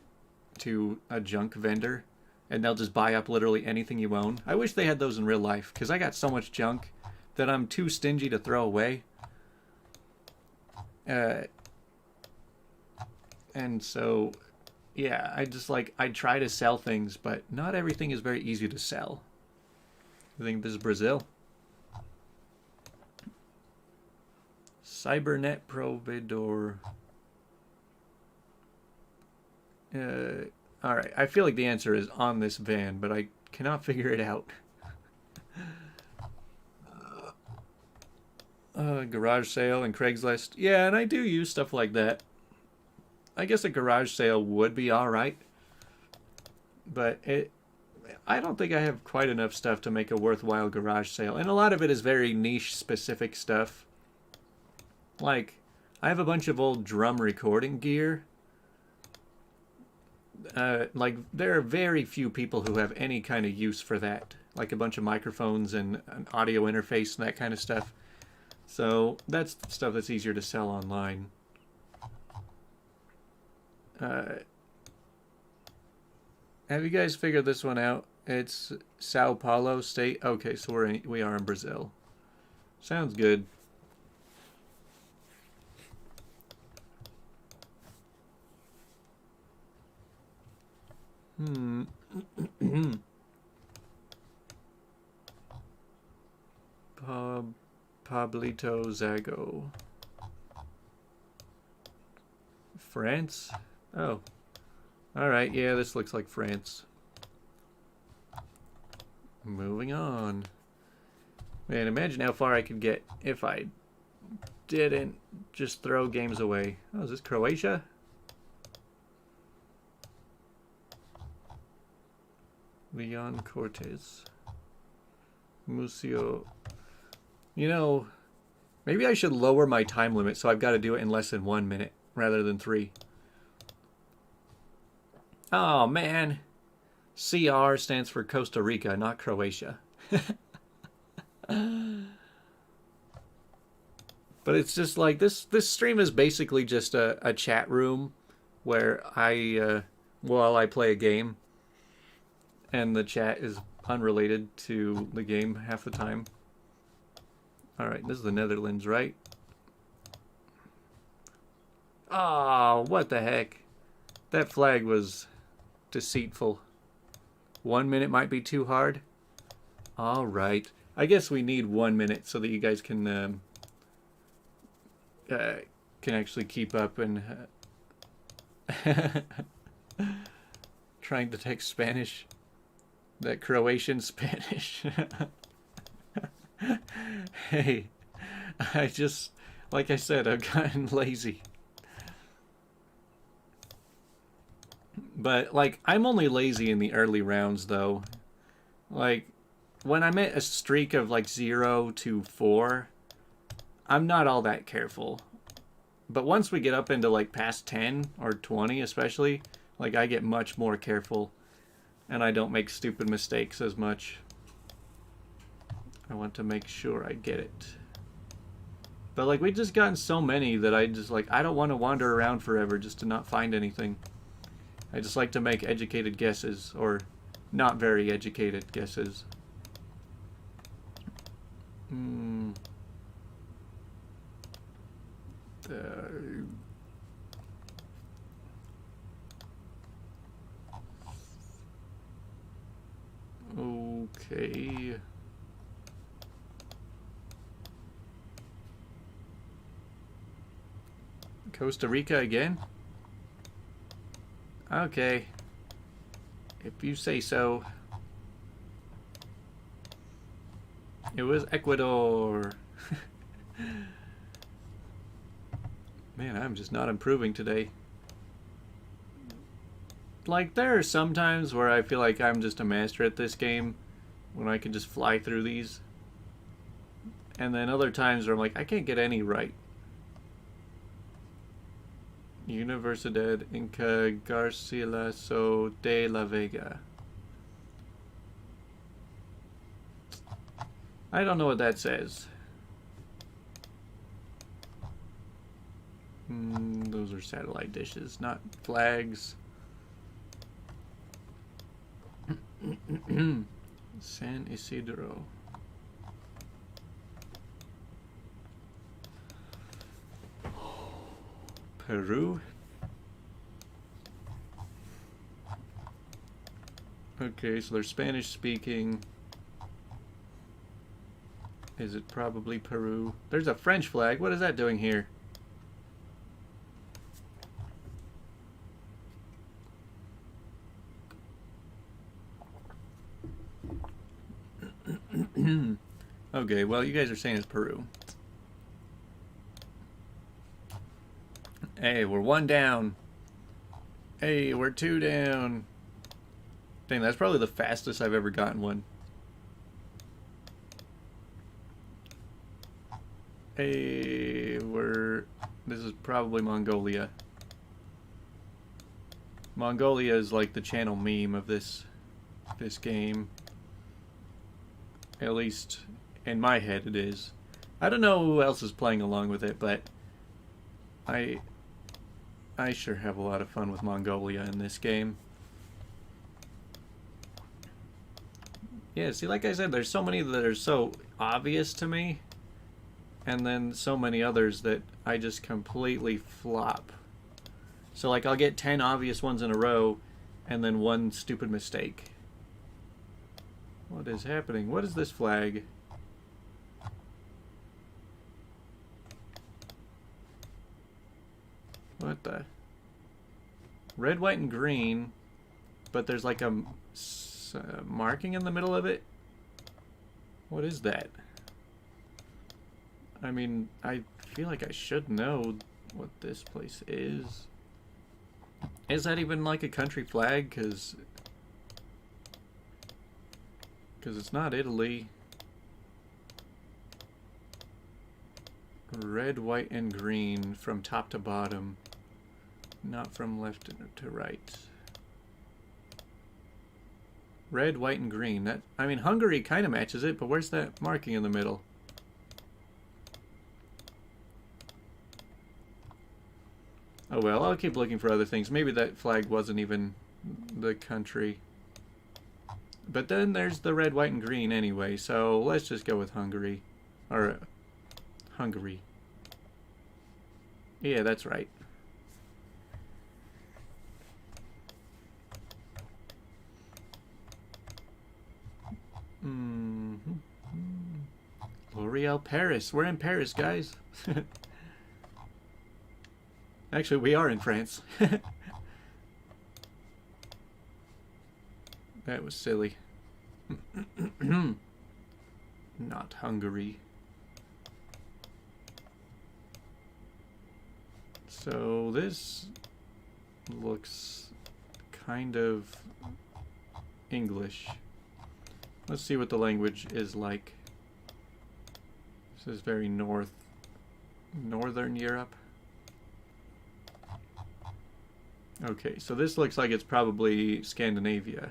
to a junk vendor, and they'll just buy up literally anything you own. I wish they had those in real life, because I got so much junk that I'm too stingy to throw away. And so, yeah, I try to sell things, but not everything is very easy to sell. I think this is Brazil. Cybernet provider. Alright, I feel like the answer is on this van, but I cannot figure it out. Garage sale and Craigslist. Yeah, and I do use stuff like that. I guess a garage sale would be alright. But I don't think I have quite enough stuff to make a worthwhile garage sale. And a lot of it is very niche specific stuff. Like, I have a bunch of old drum recording gear. Like, there are very few people who have any kind of use for that. Like a bunch of microphones and an audio interface and that kind of stuff. So, that's stuff that's easier to sell online. Have you guys figured this one out? It's Sao Paulo State. Okay, so we are in Brazil. Sounds good. Pablito Zago. France? Oh. Alright, yeah, this looks like France. Moving on. Man, imagine how far I could get if I didn't just throw games away. Oh, is this Croatia? Leon Cortez. Museo. You know, maybe I should lower my time limit so I've got to do it in less than 1 minute rather than 3. Oh, man. CR stands for Costa Rica, not Croatia. But it's just like this stream is basically just a chat room where while I play a game, and the chat is unrelated to the game half the time. Alright, this is the Netherlands, right? Oh, what the heck. That flag was deceitful. 1 minute might be too hard. Alright. I guess we need 1 minute so that you guys can actually keep up and trying to text Spanish. That Croatian Spanish. Hey, I just, like I said, I've gotten lazy. But, like, I'm only lazy in the early rounds, though. Like, when I'm at a streak of, like, 0 to 4, I'm not all that careful. But once we get up into, like, past 10 or 20, especially, like, I get much more careful. And I don't make stupid mistakes as much. I want to make sure I get it. But, like, we've just gotten so many that I just, like, I don't want to wander around forever just to not find anything. I just like to make educated guesses, or not very educated guesses. Okay. Costa Rica again? Okay. If you say so. It was Ecuador. Man, I'm just not improving today. Like, there are some times where I feel like I'm just a master at this game, when I can just fly through these. And then other times where I'm like, I can't get any right. Universidad Inca Garcilaso de la Vega. I don't know what that says. Those are satellite dishes, not flags. San Isidro. Peru. Okay, so they're Spanish speaking. Is it probably Peru? There's a French flag. What is that doing here? Okay, well, you guys are saying it's Peru. Hey, we're 1 down. Hey, we're 2 down. Dang, that's probably the fastest I've ever gotten one. Hey, this is probably Mongolia. Mongolia is like the channel meme of this game. At least in my head it is. I don't know who else is playing along with it, but I sure have a lot of fun with Mongolia in this game. Yeah, see, like I said, there's so many that are so obvious to me, and then so many others that I just completely flop. So, like, I'll get 10 obvious ones in a row, and then 1 stupid mistake. What is happening? What is this flag? What the? Red, white, and green, but there's like a marking in the middle of it. What is that? I mean, I feel like I should know what this place is. Is that even like a country flag? Because it's not Italy. Red, white, and green from top to bottom. Not from left to right. Red, white, and green. That, I mean, Hungary kind of matches it, but where's that marking in the middle? Oh well, I'll keep looking for other things. Maybe that flag wasn't even the country. But then there's the red, white, and green anyway, so let's just go with Hungary. Or, Hungary. Yeah, that's right. L'Oreal Paris. We're in Paris, guys. Actually, we are in France. That was silly. Not Hungary. So this looks kind of English. Let's see what the language is like. This is very northern Europe. Okay, so this looks like it's probably Scandinavia.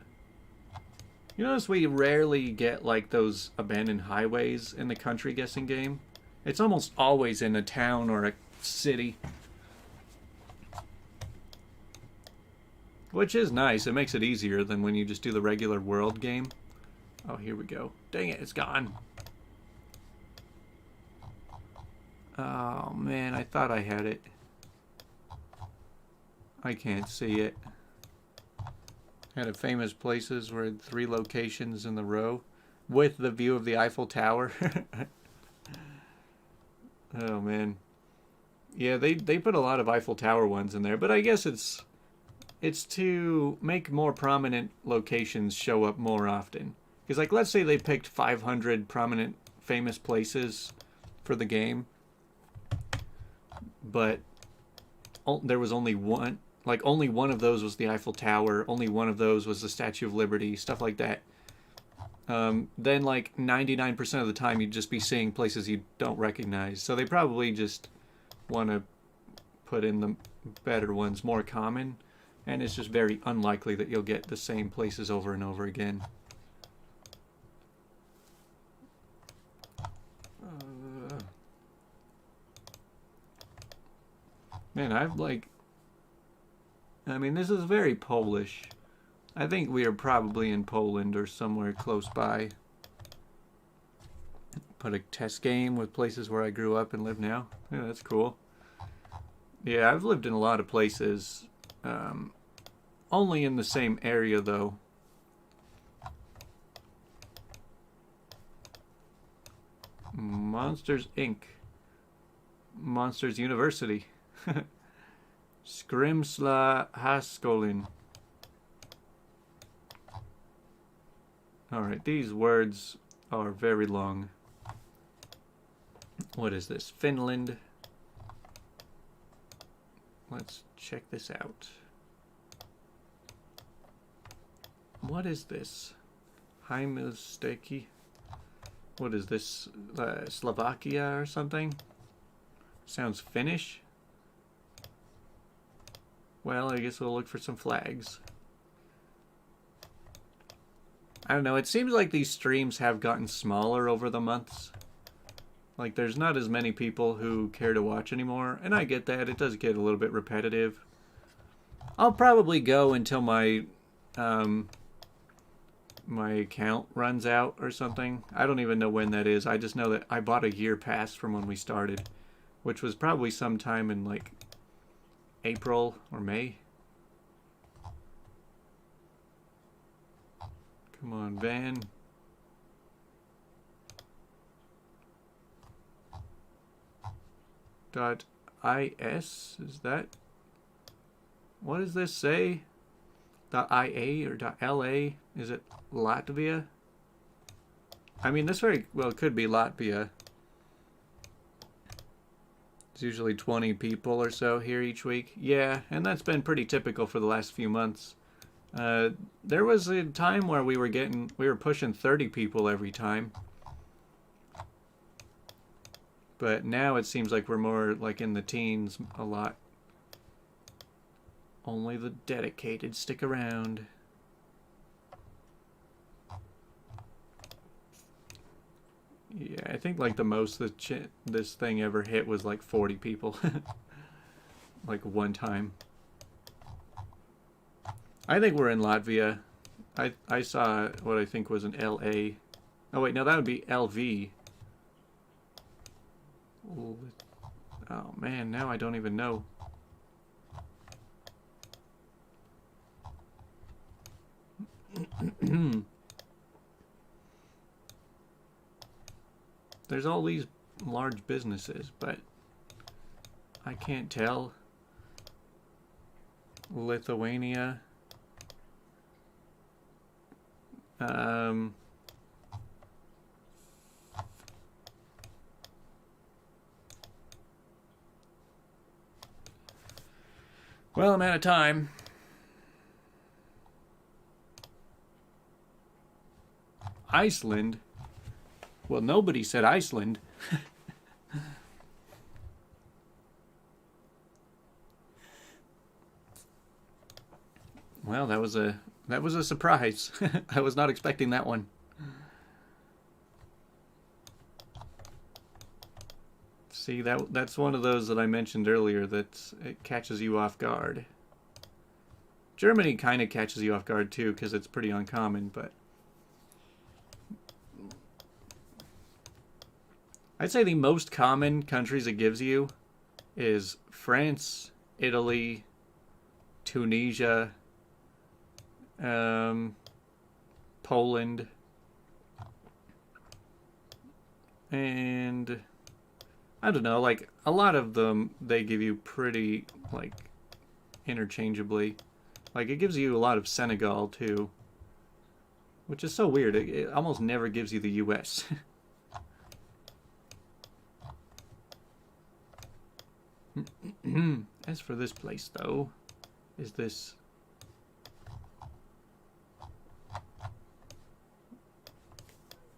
You notice we rarely get like those abandoned highways in the country guessing game? It's almost always in a town or a city. Which is nice. It makes it easier than when you just do the regular world game. Oh, here we go. Dang it, it's gone. Oh, man, I thought I had it. I can't see it. Had a famous places where 3 locations in the row with the view of the Eiffel Tower. Oh, man. Yeah, they put a lot of Eiffel Tower ones in there, but I guess it's to make more prominent locations show up more often. Because, like, let's say they picked 500 prominent famous places for the game, but there was only one. Like, only one of those was the Eiffel Tower, only one of those was the Statue of Liberty, stuff like that. Then, like, 99% of the time, you'd just be seeing places you don't recognize. So they probably just want to put in the better ones, more common, and it's just very unlikely that you'll get the same places over and over again. Man, I mean, this is very Polish. I think we are probably in Poland or somewhere close by. Put a test game with places where I grew up and live now. Yeah, that's cool. Yeah, I've lived in a lot of places. Only in the same area, though. Monsters, Inc. Monsters University. Skrimsla Haskolin. Alright, these words are very long. What is this? Finland. Let's check this out. What is this? Heimilsteki. What is this? Slovakia or something? Sounds Finnish. Well, I guess we'll look for some flags. I don't know, it seems like these streams have gotten smaller over the months. Like, there's not as many people who care to watch anymore, and I get that. It does get a little bit repetitive. I'll probably go until my my account runs out or something. I don't even know when that is. I just know that I bought a year pass from when we started, which was probably sometime in, like, April or May. Come on, Van. .is, is that? What does this say? .ia or .la? Is it Latvia? I mean, this very well could be Latvia. There's usually 20 people or so here each week. Yeah, and that's been pretty typical for the last few months. There was a time where we were pushing 30 people every time. But now it seems like we're more like in the teens a lot. Only the dedicated stick around. Yeah, I think like the most this thing ever hit was like 40 people. Like one time. I think we're in Latvia. I saw what I think was an LA. Oh wait, no, that would be LV. Oh man, now I don't even know. There's all these large businesses, but I can't tell. Lithuania. Well, I'm out of time. Iceland? Well, nobody said Iceland. Well, that was a surprise. I was not expecting that one. See, that's one of those that I mentioned earlier that it catches you off guard. Germany kind of catches you off guard too because it's pretty uncommon, but I'd say the most common countries it gives you is France, Italy, Tunisia, Poland, and I don't know, like a lot of them they give you pretty like interchangeably. Like it gives you a lot of Senegal too, which is so weird. It almost never gives you the US. As for this place though, is this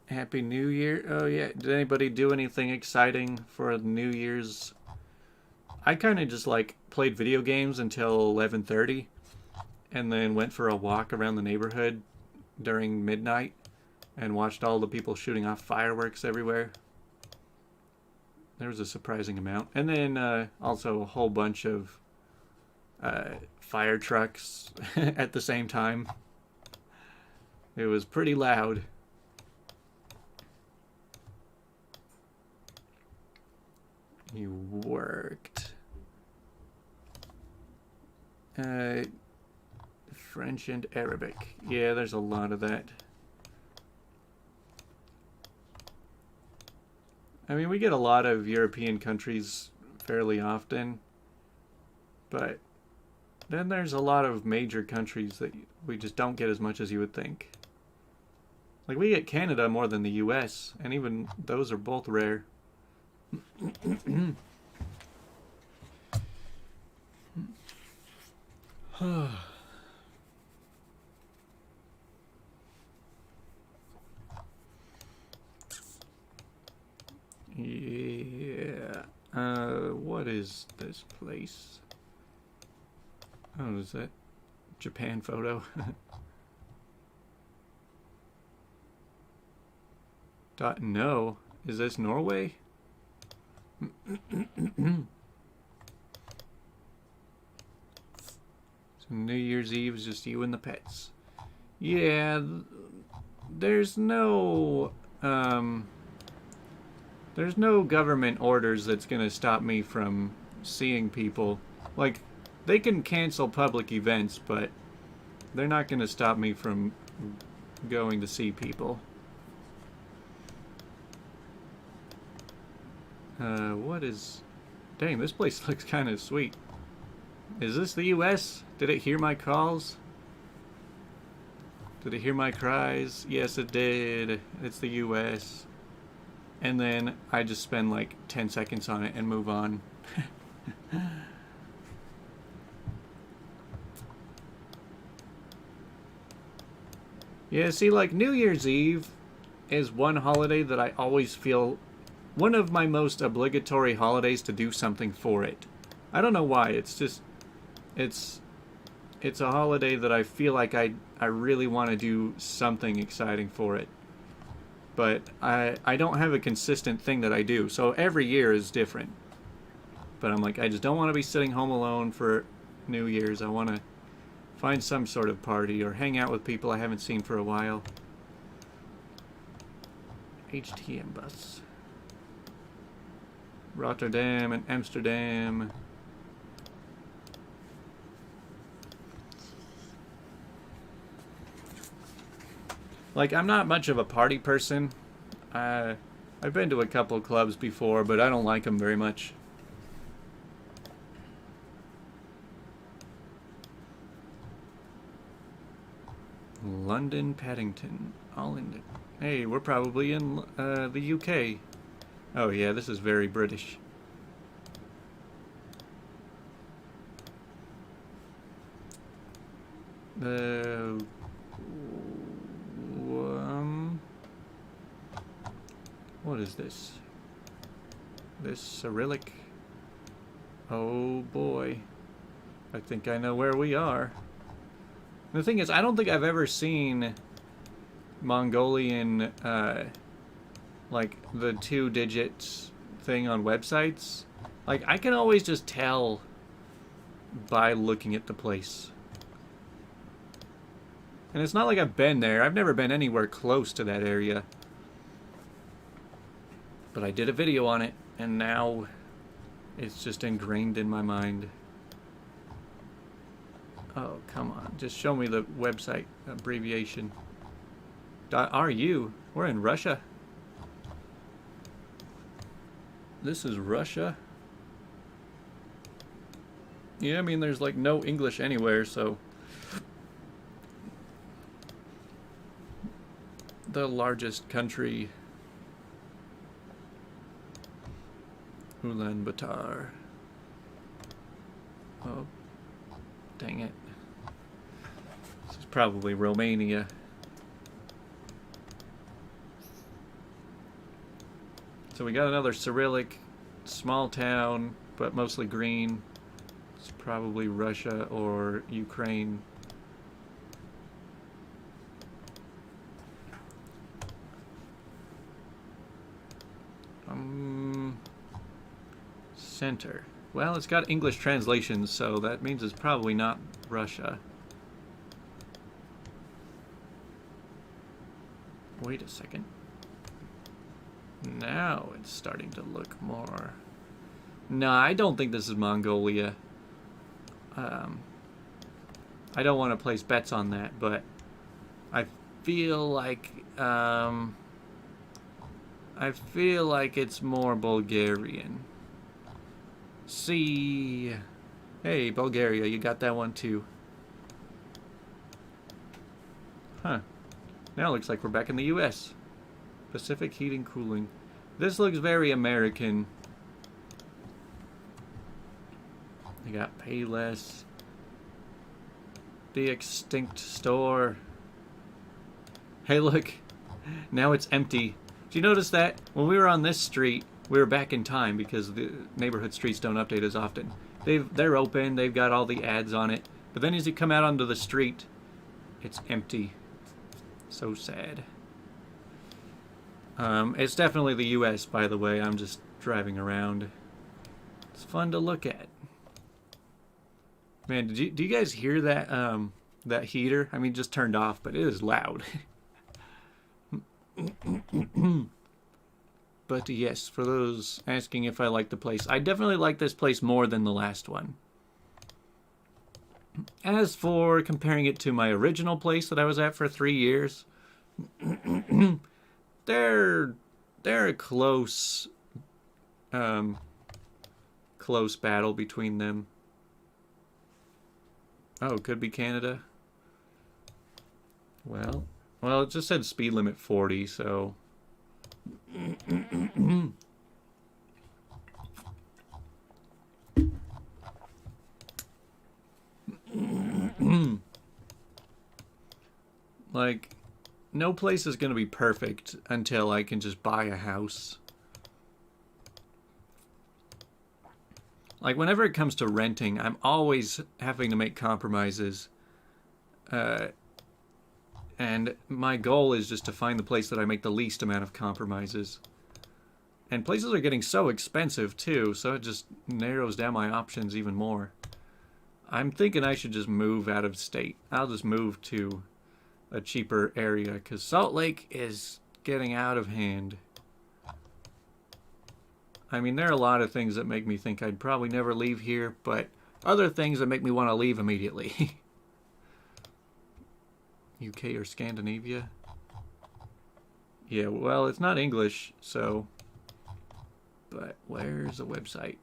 Happy New Year? Oh yeah, did anybody do anything exciting for New Year's? I kind of just like played video games until 11:30 and then went for a walk around the neighborhood during midnight and watched all the people shooting off fireworks everywhere. There was a surprising amount. And then also a whole bunch of fire trucks at the same time. It was pretty loud. You worked. French and Arabic. Yeah, there's a lot of that. I mean, we get a lot of European countries fairly often, but then there's a lot of major countries that we just don't get as much as you would think. Like, we get Canada more than the US, and even those are both rare. Yeah. What is this place? Oh, is that Japan photo? No. Is this Norway? So New Year's Eve is just you and the pets. Yeah, there's no government orders that's gonna stop me from seeing people. Like, they can cancel public events, but they're not gonna stop me from going to see people. What is... Dang, this place looks kind of sweet. Is this the US? Did it hear my calls? Did it hear my cries? Yes, it did. It's the US. And then I just spend like 10 seconds on it and move on. Yeah, see, like New Year's Eve is one holiday that I always feel one of my most obligatory holidays to do something for it. I don't know why. It's just it's it's a holiday that I feel like I really want to do something exciting for it. But I don't have a consistent thing that I do. So every year is different. But I'm like, I just don't want to be sitting home alone for New Year's. I want to find some sort of party or hang out with people I haven't seen for a while. HTM bus. Rotterdam and Amsterdam. Like, I'm not much of a party person. I've been to a couple of clubs before, but I don't like them very much. London, Paddington, all in. Hey, we're probably in the UK. Oh yeah, this is very British. What is this? This Cyrillic. Oh boy. I think I know where we are. The thing is, I don't think I've ever seen Mongolian, like, the 2 digits thing on websites. Like, I can always just tell by looking at the place. And it's not like I've been there. I've never been anywhere close to that area. But I did a video on it, and now it's just ingrained in my mind. Oh, come on. Just show me the website abbreviation. .ru. We're in Russia. This is Russia. Yeah, I mean, there's like no English anywhere, so. The largest country. Ulaanbaatar. Oh, dang it. This is probably Romania. So we got another Cyrillic, small town, but mostly green. It's probably Russia or Ukraine. Center. Well, it's got English translations, so that means it's probably not Russia. Wait a second. Now it's starting to look more. No, I don't think this is Mongolia. I don't want to place bets on that, but I feel like it's more Bulgarian. See, hey, Bulgaria, you got that one too. Huh. Now it looks like we're back in the US. Pacific Heating Cooling. This looks very American. They got Payless. The Extinct Store. Hey, look. Now it's empty. Did you notice that? When we were on this street, we were back in time because the neighborhood streets don't update as often. They're open. They've got all the ads on it. But then as you come out onto the street, it's empty. So sad. It's definitely the U.S., by the way. I'm just driving around. It's fun to look at. Man, do you guys hear that that heater? I mean, just turned off, but it is loud. But yes, for those asking if I like the place, I definitely like this place more than the last one. As for comparing it to my original place that I was at for 3 years, they're a close battle between them. Oh, could be Canada. Well, it just said speed limit 40, so. Like, no place is going to be perfect until I can just buy a house. Like, whenever it comes to renting, I'm always having to make compromises. And my goal is just to find the place that I make the least amount of compromises. And places are getting so expensive, too, so it just narrows down my options even more. I'm thinking I should just move out of state. I'll just move to a cheaper area, because Salt Lake is getting out of hand. I mean, there are a lot of things that make me think I'd probably never leave here, but other things that make me want to leave immediately. UK or Scandinavia? Yeah, well, it's not English, so... But where's the website?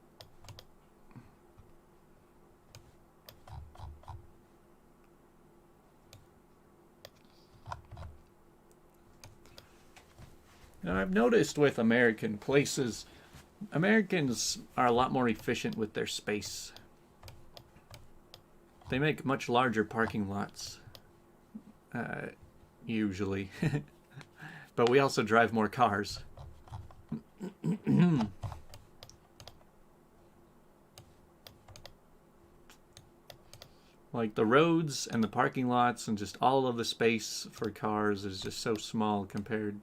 Now, I've noticed with American places, Americans are a lot more efficient with their space. They make much larger parking lots, usually. But we also drive more cars. Like, the roads and the parking lots and just all of the space for cars is just so small compared.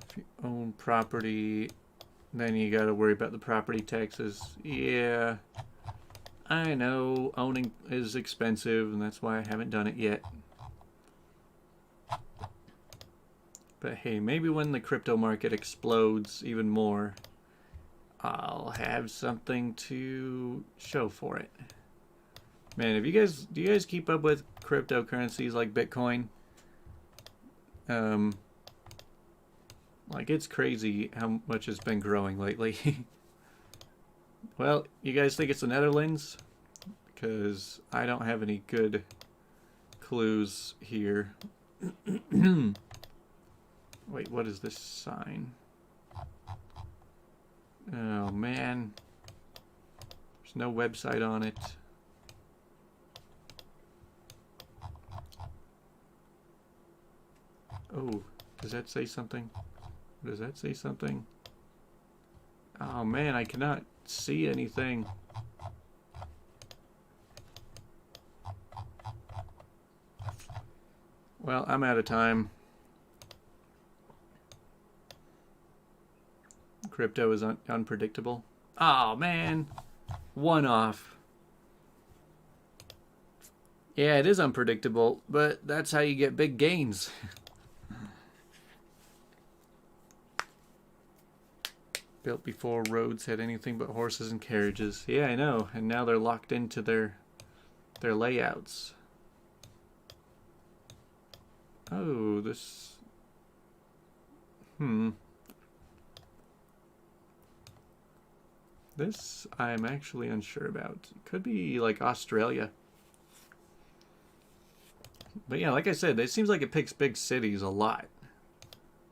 If you own property, then you gotta worry about the property taxes. Yeah, I know owning is expensive, and that's why I haven't done it yet. But hey, maybe when the crypto market explodes even more, I'll have something to show for it. Man, do you guys keep up with cryptocurrencies like Bitcoin? Like, it's crazy how much it's been growing lately. Well, you guys think it's the Netherlands? Because I don't have any good clues here. Wait, what is this sign? Oh, man. There's no website on it. Oh, does that say something? Does that say something? Oh, man, I cannot see anything. Well, I'm out of time. Crypto is unpredictable. Oh, man. One off. Yeah, it is unpredictable, but that's how you get big gains. Built before roads had anything but horses and carriages. Yeah, I know. And now they're locked into their layouts. Oh, this... This I'm actually unsure about. It could be like Australia. But yeah, like I said, it seems like it picks big cities a lot.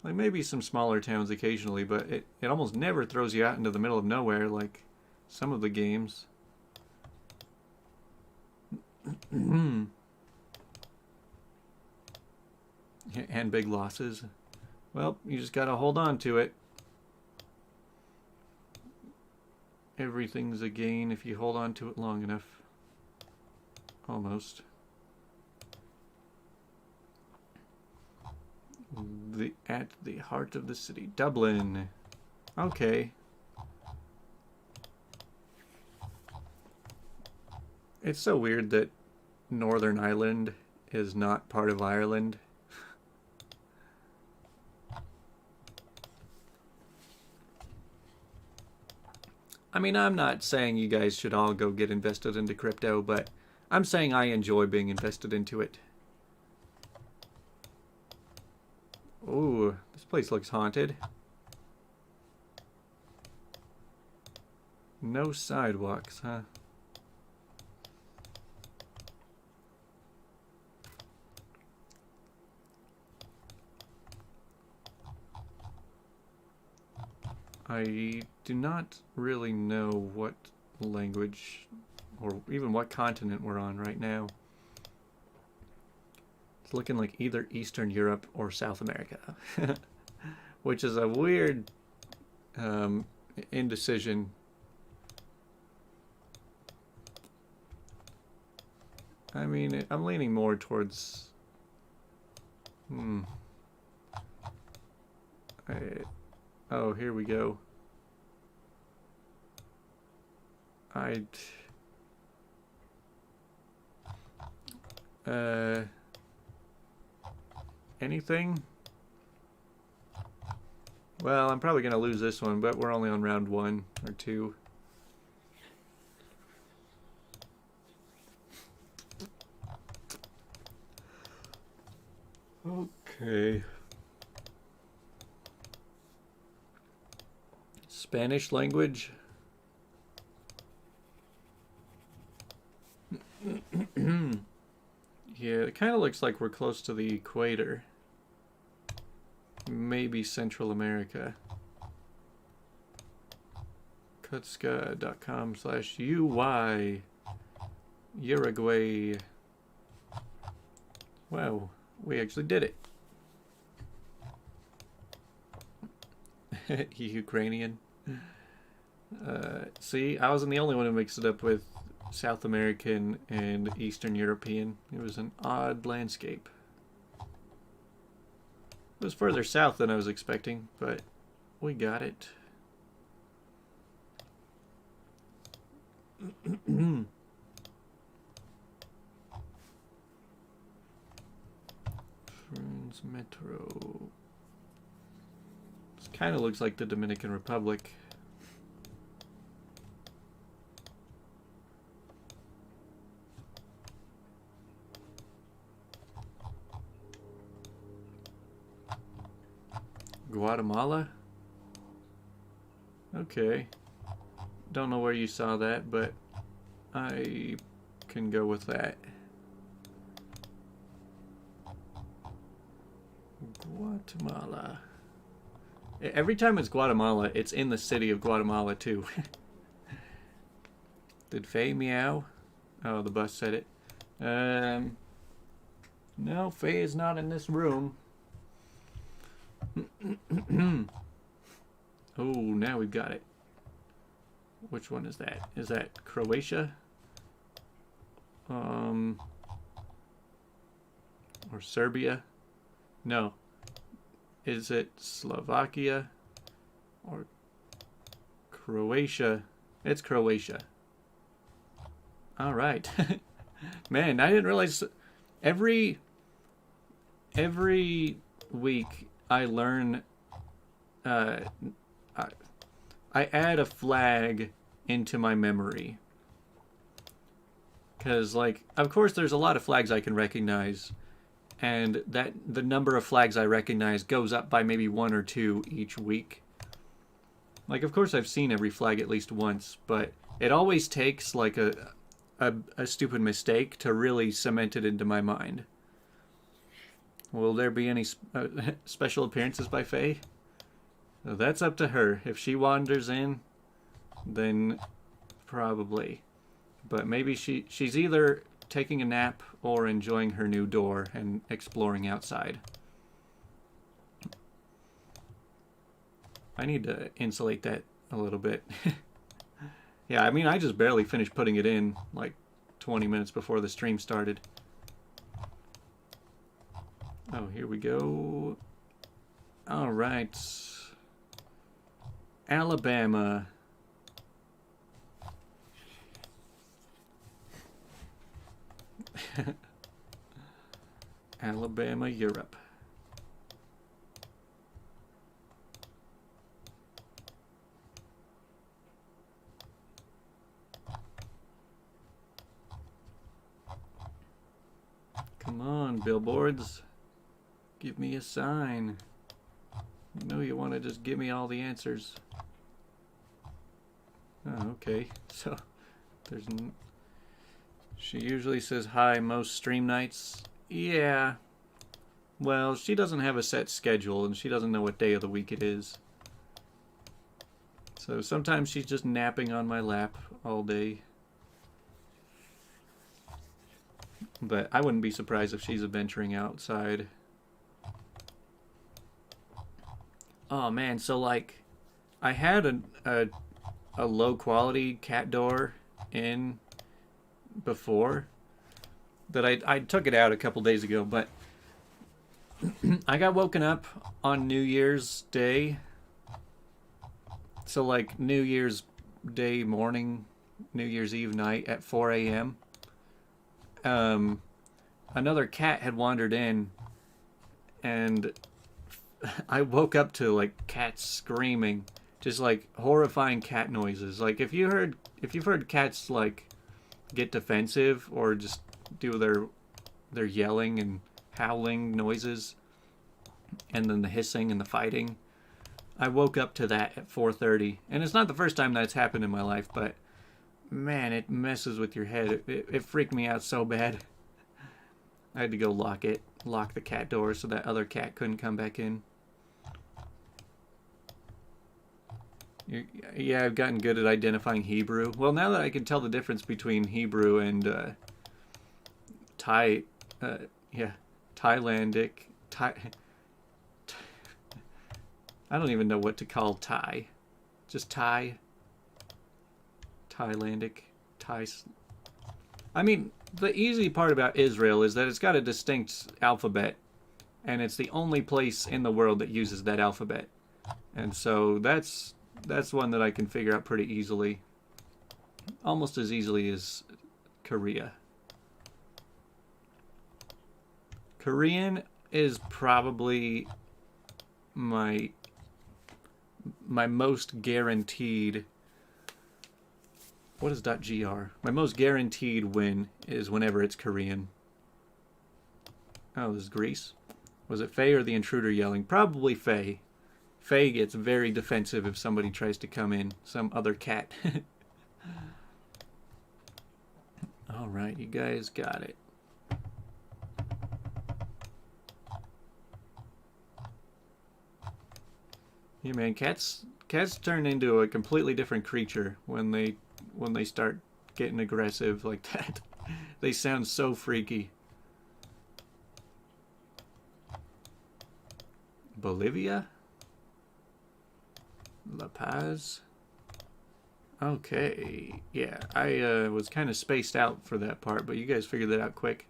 Like maybe some smaller towns occasionally, but it almost never throws you out into the middle of nowhere like some of the games. And big losses. Well, you just gotta hold on to it. Everything's a gain if you hold on to it long enough. Almost. At the heart of the city. Dublin. Okay. It's so weird that Northern Ireland is not part of Ireland. I mean, I'm not saying you guys should all go get invested into crypto, but I'm saying I enjoy being invested into it. Ooh, this place looks haunted. No sidewalks, huh? I do not really know what language or even what continent we're on right now. It's looking like either Eastern Europe or South America, which is a weird indecision. I mean, I'm leaning more towards... Oh, here we go. Anything? Well, I'm probably going to lose this one, but we're only on round 1 or 2. Okay. Spanish language. Yeah, it kind of looks like we're close to the equator. Maybe Central America. Kutska.com/UY Uruguay. Wow, we actually did it. Ukrainian. See, I wasn't the only one who mixed it up with South American and Eastern European. It was an odd landscape. It was further south than I was expecting, but we got it. France Metro. This kind of looks like the Dominican Republic. Guatemala? Okay. Don't know where you saw that, but I can go with that. Guatemala. Every time it's Guatemala, it's in the city of Guatemala, too. Did Faye meow? Oh, the bus said it. No, Faye is not in this room. Oh, now we've got it. Which one is that? Is that Croatia? Or Serbia? No. Is it Slovakia? Or Croatia? It's Croatia. All right. Man, I didn't realize every week I learn I add a flag into my memory. Because, like, of course there's a lot of flags I can recognize, and that the number of flags I recognize goes up by maybe 1 or 2 each week. Like, of course I've seen every flag at least once, but it always takes, like, a stupid mistake to really cement it into my mind. Will there be any special appearances by Faye? So that's up to her. If she wanders in, then probably. But maybe she's either taking a nap or enjoying her new door and exploring outside. I need to insulate that a little bit. Yeah, I mean, I just barely finished putting it in, like 20 minutes before the stream started. Oh, here we go. All right. Alabama. Alabama, Europe. Come on, billboards. Give me a sign. You know you want to just give me all the answers. Oh, okay. So, there's... She usually says hi most stream nights. Yeah. Well, she doesn't have a set schedule, and she doesn't know what day of the week it is. So sometimes she's just napping on my lap all day. But I wouldn't be surprised if she's venturing outside. Oh man, so like I had a low quality cat door in before that I took it out a couple days ago, but I got woken up on New Year's Day. So like New Year's Day morning, New Year's Eve night at 4 a.m. Another cat had wandered in, and I woke up to like cats screaming, just like horrifying cat noises. Like if you've heard cats like get defensive or just do their yelling and howling noises, and then the hissing and the fighting. I woke up to that at 4:30, and it's not the first time that's happened in my life, but man, it messes with your head. It freaked me out so bad. I had to go lock the cat door so that other cat couldn't come back in. Yeah, I've gotten good at identifying Hebrew. Well, now that I can tell the difference between Hebrew and Thai, Thailandic, I don't even know what to call Thai. Just Thai. Thailandic. Thai. I mean, the easy part about Israel is that it's got a distinct alphabet. And it's the only place in the world that uses that alphabet. And so that's one that I can figure out pretty easily. Almost as easily as Korea. Korean is probably my most guaranteed. What is .gr? My most guaranteed win is whenever it's Korean. Oh, this is Greece. Was it Faye or the intruder yelling? Probably Faye. Faye gets very defensive if somebody tries to come in. Some other cat. Alright, you guys got it. Yeah, man, cats turn into a completely different creature when they start getting aggressive like that. They sound so freaky. Bolivia? La Paz? Okay, yeah, I was kind of spaced out for that part, but you guys figured that out quick.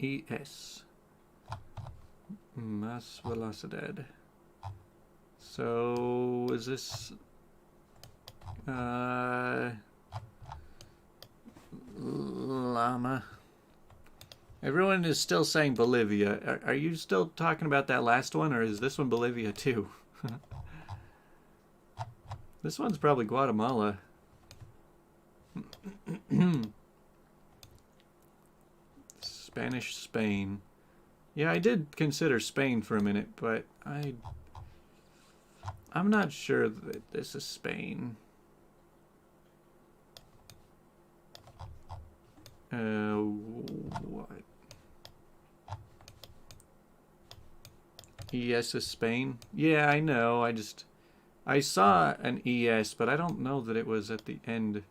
ES. Más velocidad. So, is this... llama. Everyone is still saying Bolivia. Are you still talking about that last one, or is this one Bolivia too? This one's probably Guatemala. Spanish Spain. Yeah, I did consider Spain for a minute, but I'm not sure that this is Spain. What? ES is Spain? Yeah, I know. I saw an ES, but I don't know that it was at the end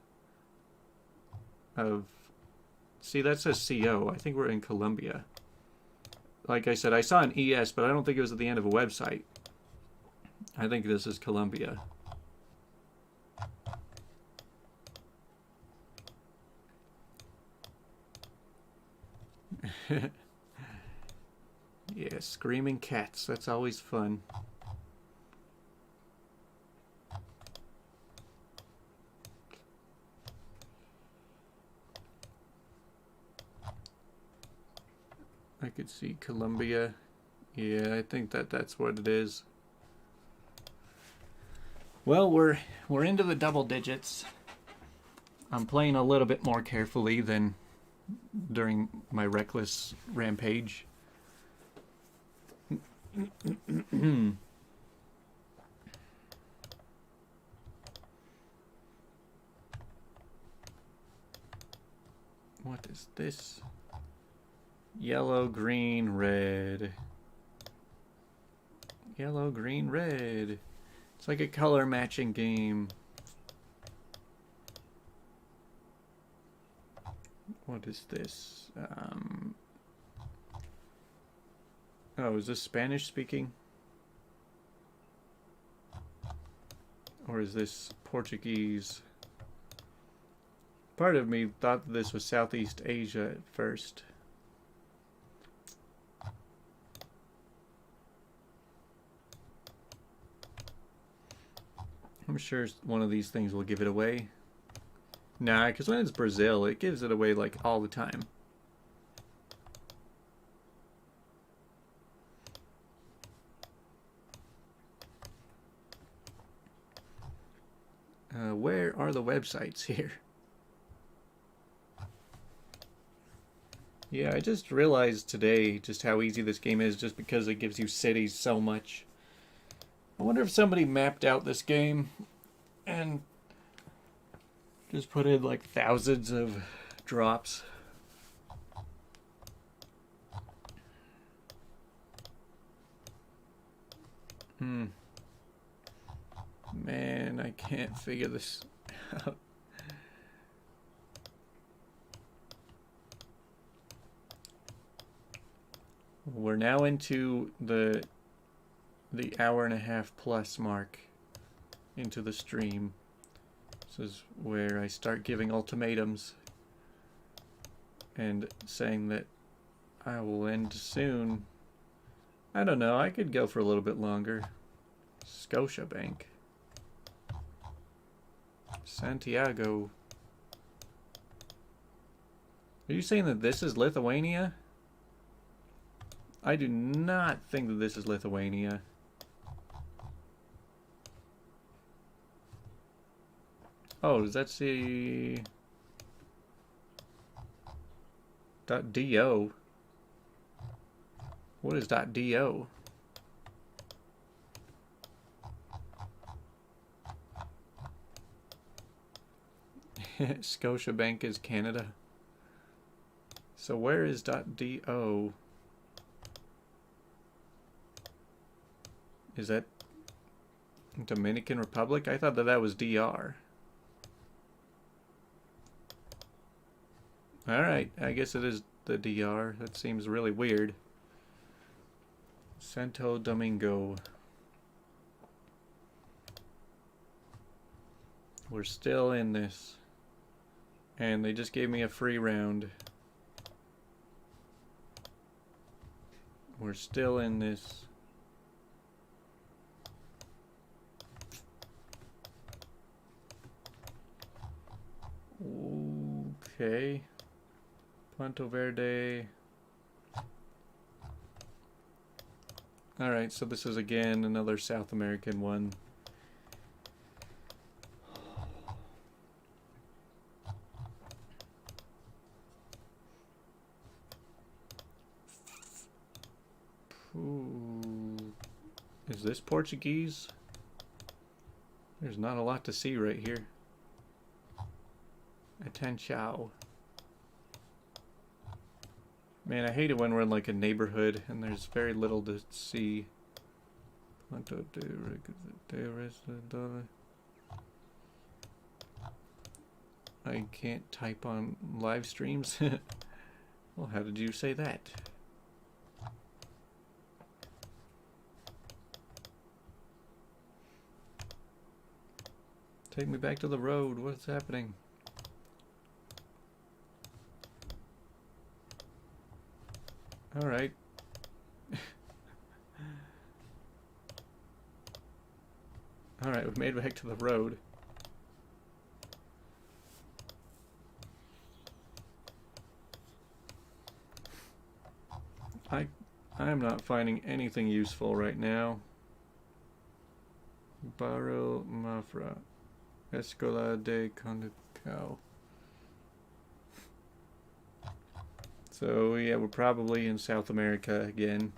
of... See, that says CO. I think we're in Colombia. Like I said, I saw an ES, but I don't think it was at the end of a website. I think this is Colombia. Yeah, screaming cats. That's always fun. I could see Colombia. Yeah, I think that's what it is. Well, we're into the double digits. I'm playing a little bit more carefully than during my reckless rampage. What is this? Yellow, green, red. Yellow, green, red. It's like a color matching game. What is this? Oh, is this Spanish speaking? Or is this Portuguese? Part of me thought this was Southeast Asia at first. I'm sure one of these things will give it away. Nah, because when it's Brazil, it gives it away like all the time. Where are the websites here? Yeah, I just realized today just how easy this game is just because it gives you cities so much. I wonder if somebody mapped out this game and just put in like thousands of drops. Man, I can't figure this out. We're now into the hour and a half plus mark into the stream. This is where I start giving ultimatums and saying that I will end soon. I don't know, I could go for a little bit longer. Scotiabank. Santiago. Are you saying that this is Lithuania? I do not think that this is Lithuania. Oh, does that say .do? What is .do? Scotiabank is Canada. So where is .do? Is that Dominican Republic? I thought that that was DR. Alright, I guess it is the DR. That seems really weird. Santo Domingo. We're still in this. And they just gave me a free round. We're still in this. Okay. Punto Verde. Alright, so this is again another South American one. Ooh. Is this Portuguese? There's not a lot to see right here. Atenção. Man, I hate it when we're in like a neighborhood and there's very little to see. I can't type on live streams. Well, how did you say that? Take me back to the road. What's happening? All right. All right, we've made it back to the road. I'm not finding anything useful right now. Barrio Mafra. Escola de Conducao. So yeah, we're probably in South America again.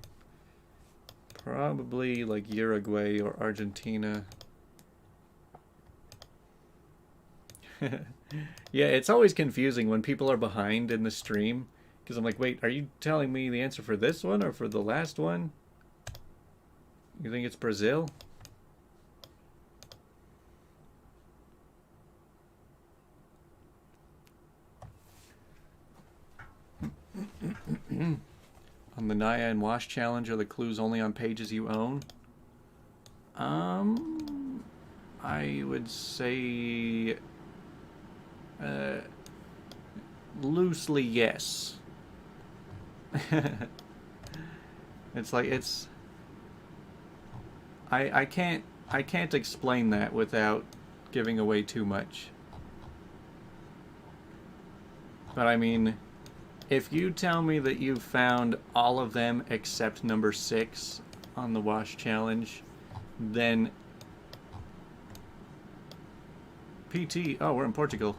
Probably like Uruguay or Argentina. Yeah, it's always confusing when people are behind in the stream. Because I'm like, wait, are you telling me the answer for this one or for the last one? You think it's Brazil? On the Naya and Wash challenge, are the clues only on pages you own? I would say loosely yes. It's like it's I can't explain that without giving away too much. But I mean, if you tell me that you found all of them except number 6 on the Wash challenge, then PT. Oh, we're in Portugal.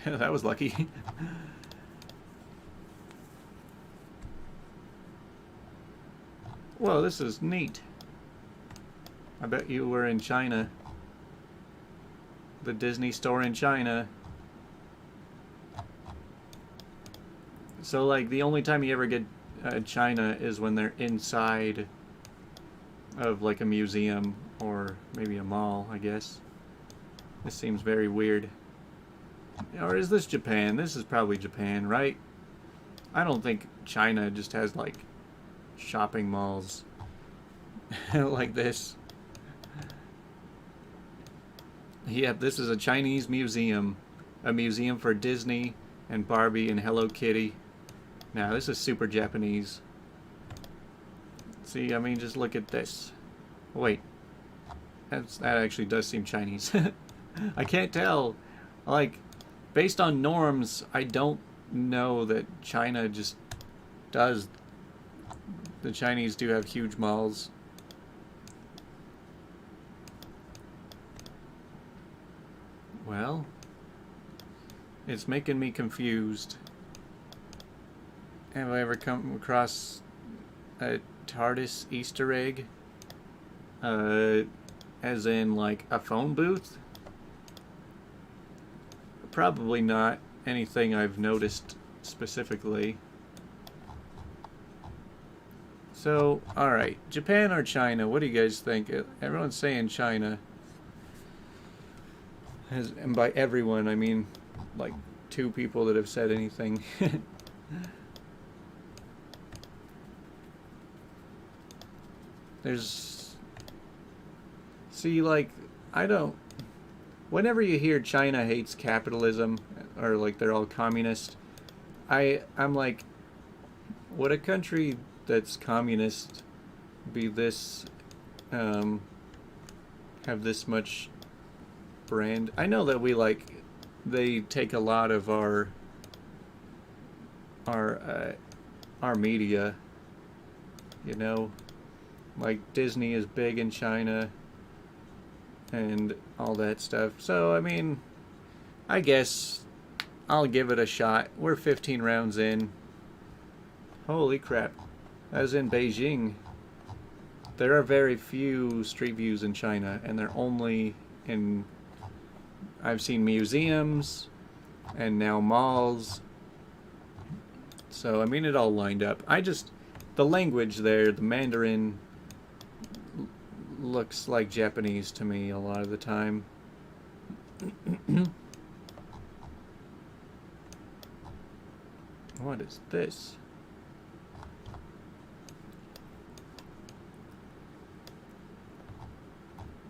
That was lucky. Whoa, this is neat. I bet you were in China. The Disney store in China. So, like, the only time you ever get China is when they're inside of, like, a museum or maybe a mall, I guess. This seems very weird. Or is this Japan? This is probably Japan, right? I don't think China just has, like, shopping malls like this. Yep, this is a Chinese museum. A museum for Disney and Barbie and Hello Kitty. Now, this is super Japanese. See, I mean, just look at this. Wait. That actually does seem Chinese. I can't tell. Like, based on norms, I don't know that China just does. The Chinese do have huge malls. Well, it's making me confused. Have I ever come across a TARDIS Easter egg? As in, like, a phone booth? Probably not anything I've noticed specifically. So, alright. Japan or China? What do you guys think? Everyone's saying China. And by everyone, I mean, like, 2 people that have said anything. There's... See, like, I don't... Whenever you hear China hates capitalism, or, like, they're all communist, I'm like, would a country that's communist be this... have this much brand? I know that we, like... They take a lot of our media, you know? Like, Disney is big in China and all that stuff. So, I mean, I guess I'll give it a shot. We're 15 rounds in. Holy crap. As in Beijing. There are very few street views in China, and they're only in... I've seen museums, and now malls. So, I mean, it all lined up. The language there, the Mandarin... looks like Japanese to me a lot of the time. What is this?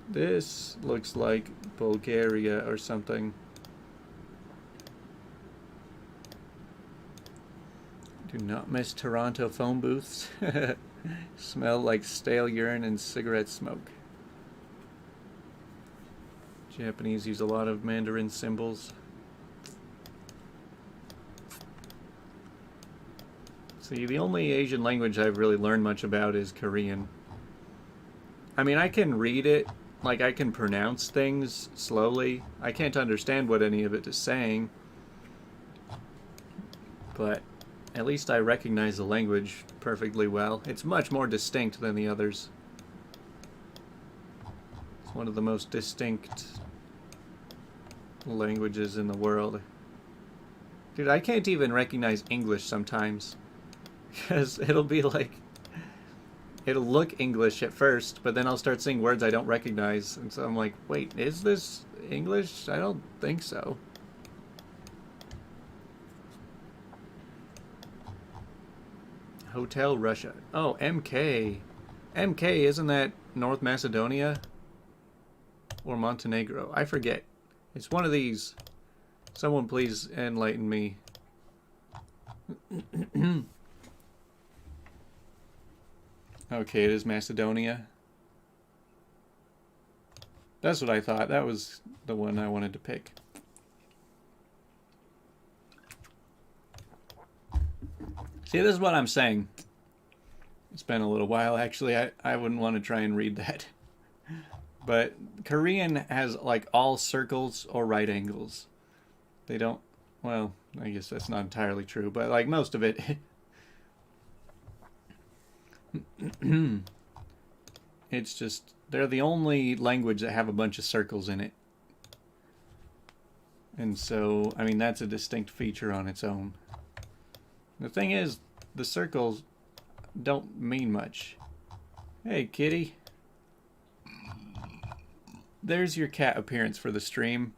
This looks like Bulgaria or something. Do not miss Toronto phone booths. Smell like stale urine and cigarette smoke. Japanese use a lot of Mandarin symbols. See, the only Asian language I've really learned much about is Korean. I mean, I can read it, like I can pronounce things slowly. I can't understand what any of it is saying. But at least I recognize the language perfectly well. It's much more distinct than the others. It's one of the most distinct languages in the world. Dude, I can't even recognize English sometimes. Because it'll be like, it'll look English at first, but then I'll start seeing words I don't recognize. And so I'm like, wait, is this English? I don't think so. Hotel Russia. Oh, MK. MK, isn't that North Macedonia? Or Montenegro? I forget. It's one of these. Someone please enlighten me. Okay, it is Macedonia. That's what I thought. That was the one I wanted to pick. See, this is what I'm saying. It's been a little while, actually. I wouldn't want to try and read that. But Korean has, like, all circles or right angles. They don't... Well, I guess that's not entirely true, but, like, most of it... It's just... They're the only language that have a bunch of circles in it. And so, I mean, that's a distinct feature on its own. The thing is, the circles don't mean much. Hey, kitty. There's your cat appearance for the stream.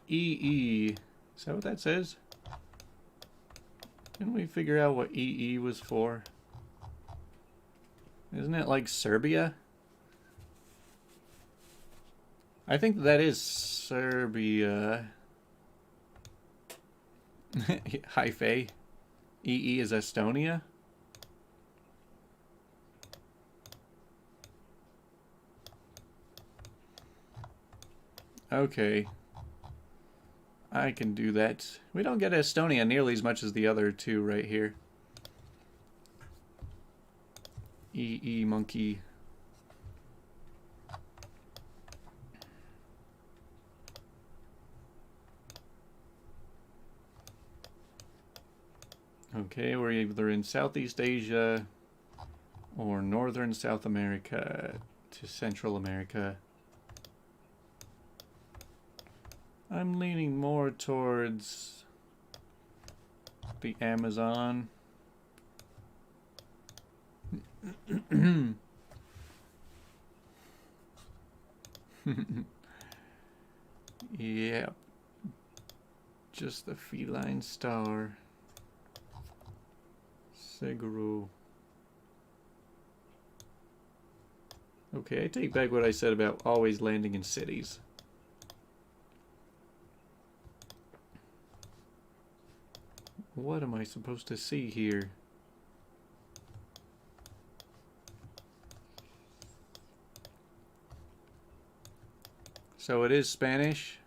.ee. Is that what that says? Didn't we figure out what EE was for? Isn't it like Serbia? I think that is Serbia. Hyphae. EE is Estonia. Okay. I can do that. We don't get Estonia nearly as much as the other two right here. EE monkey. Okay, we're either in Southeast Asia or Northern South America to Central America. I'm leaning more towards the Amazon. Yeah. Just the feline star. Seguro. Okay, I take back what I said about always landing in cities. What am I supposed to see here? So it is Spanish.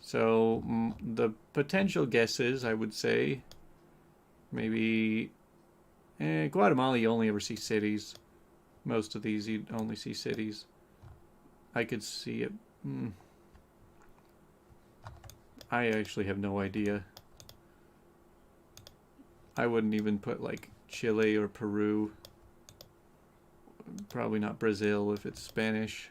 So the potential guesses, I would say, maybe Guatemala you only ever see cities. Most of these you only see cities. I could see it. I actually have no idea. I wouldn't even put like Chile or Peru. Probably not Brazil if it's Spanish.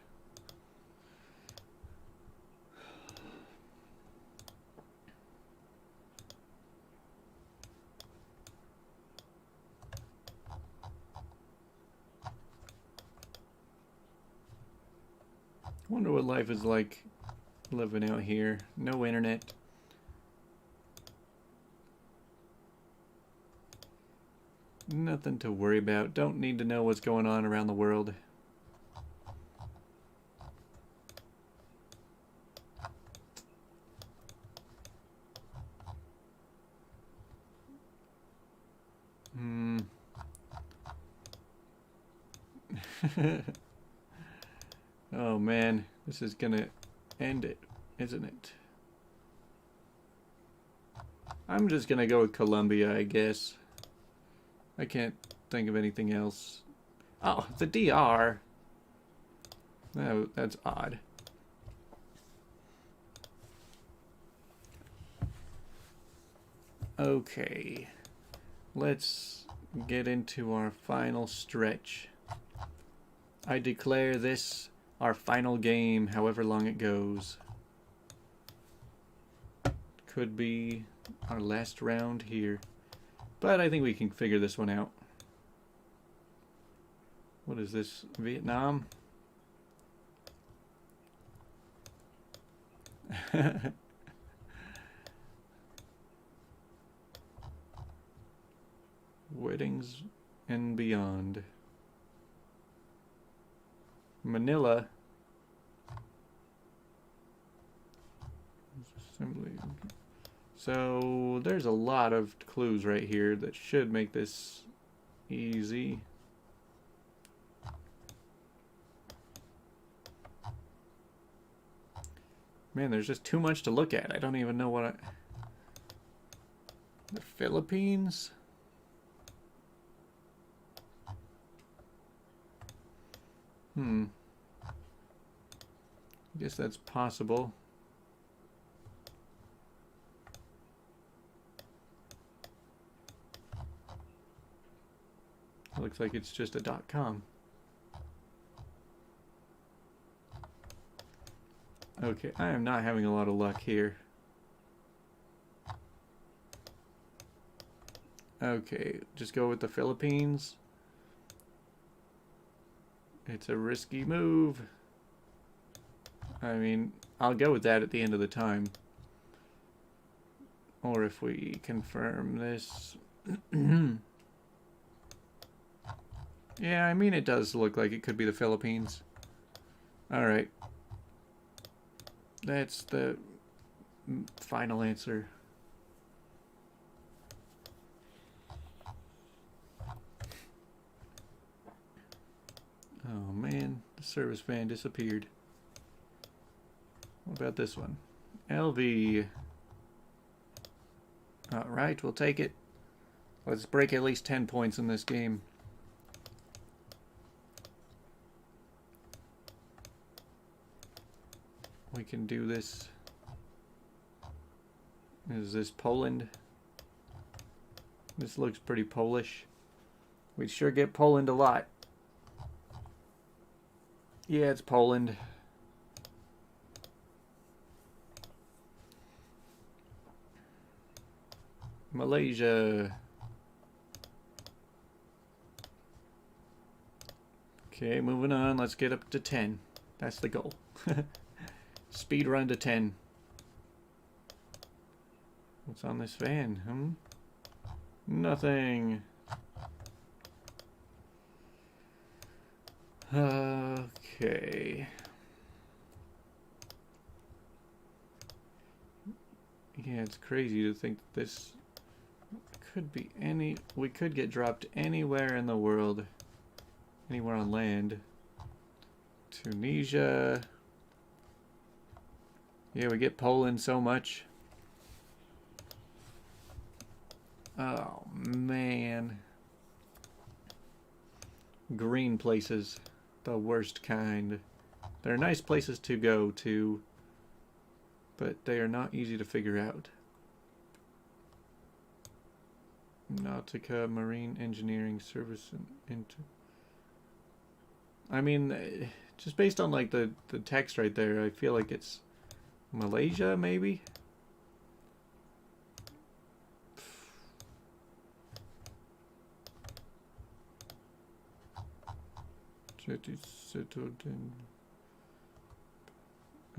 Wonder what life is like living out here. No internet. Nothing to worry about. Don't need to know what's going on around the world. Oh man, this is gonna end it, isn't it? I'm just gonna go with Colombia, I guess. I can't think of anything else. Oh, the DR. Oh, that's odd. Okay. Let's get into our final stretch. I declare this our final game, however long it goes. Could be our last round here. But I think we can figure this one out. What is this? Vietnam? Weddings and beyond. Manila. Assembly. So there's a lot of clues right here that should make this easy. Man, there's just too much to look at. I don't even know what I... The Philippines? I guess that's possible. Looks like it's just a .com. Okay, I am not having a lot of luck here. Okay, just go with the Philippines. It's a risky move. I mean, I'll go with that at the end of the time. Or if we confirm this. Yeah, I mean, it does look like it could be the Philippines. Alright. That's the final answer. Oh man, the service van disappeared. What about this one? LV. Alright, we'll take it. Let's break at least 10 points in this game. We can do this. Is this Poland? This looks pretty Polish. We sure get Poland a lot. Yeah, it's Poland. Malaysia. Okay, moving on. Let's get up to 10. That's the goal. Speed run to 10. What's on this van? Nothing. Okay. Yeah, it's crazy to think that this could be any... We could get dropped anywhere in the world. Anywhere on land. Tunisia. Yeah, we get Poland so much. Oh, man. Green places. The worst kind. They're nice places to go to, but they are not easy to figure out. Nautica, Marine Engineering Service, and I mean, just based on like the text right there, I feel like it's Malaysia, maybe?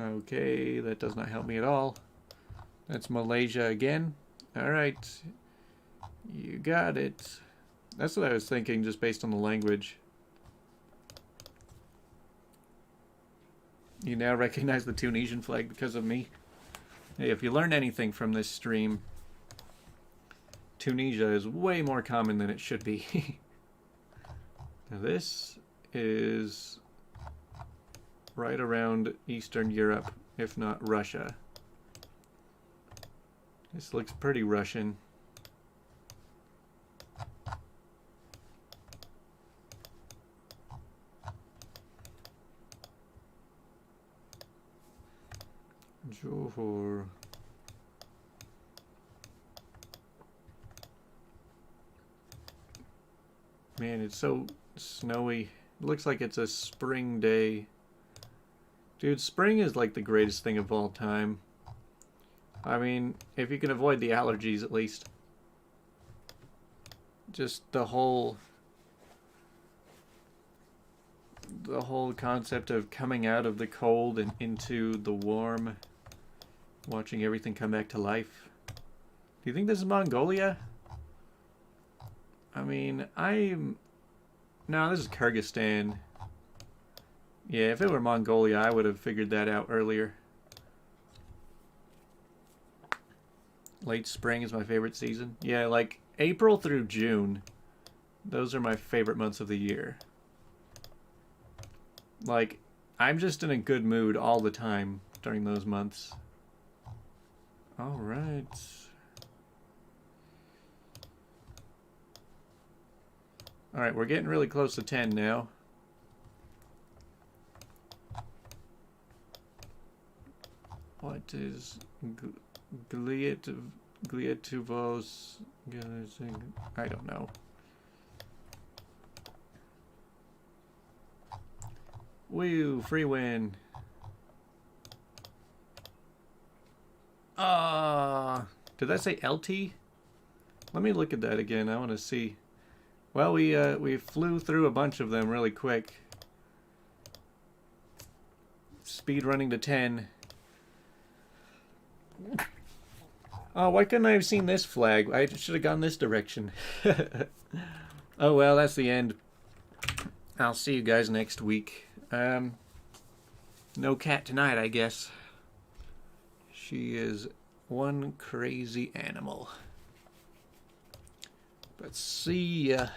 Okay, that does not help me at all. That's Malaysia again. Alright. You got it. That's what I was thinking, just based on the language. You now recognize the Tunisian flag because of me. Hey, if you learn anything from this stream, Tunisia is way more common than it should be. Now this is right around Eastern Europe, if not Russia. This looks pretty Russian. Johor. Man, it's so snowy. It looks like it's a spring day. Dude, spring is like the greatest thing of all time. I mean, if you can avoid the allergies at least. Just the whole concept of coming out of the cold and into the warm, watching everything come back to life. Do you think this is Mongolia? I mean, no, this is Kyrgyzstan. Yeah, if it were Mongolia, I would have figured that out earlier. Late spring is my favorite season. Yeah, like April through June. Those are my favorite months of the year. Like, I'm just in a good mood all the time during those months. Alright. Alright, we're getting really close to 10 now. What is Glietuvos? I don't know. Woo, free win. Did that say LT? Let me look at that again. I want to see. Well, we flew through a bunch of them really quick. Speed running to 10. Oh, why couldn't I have seen this flag? I should have gone this direction. Oh well, that's the end. I'll see you guys next week. No cat tonight, I guess. She is one crazy animal. But see ya.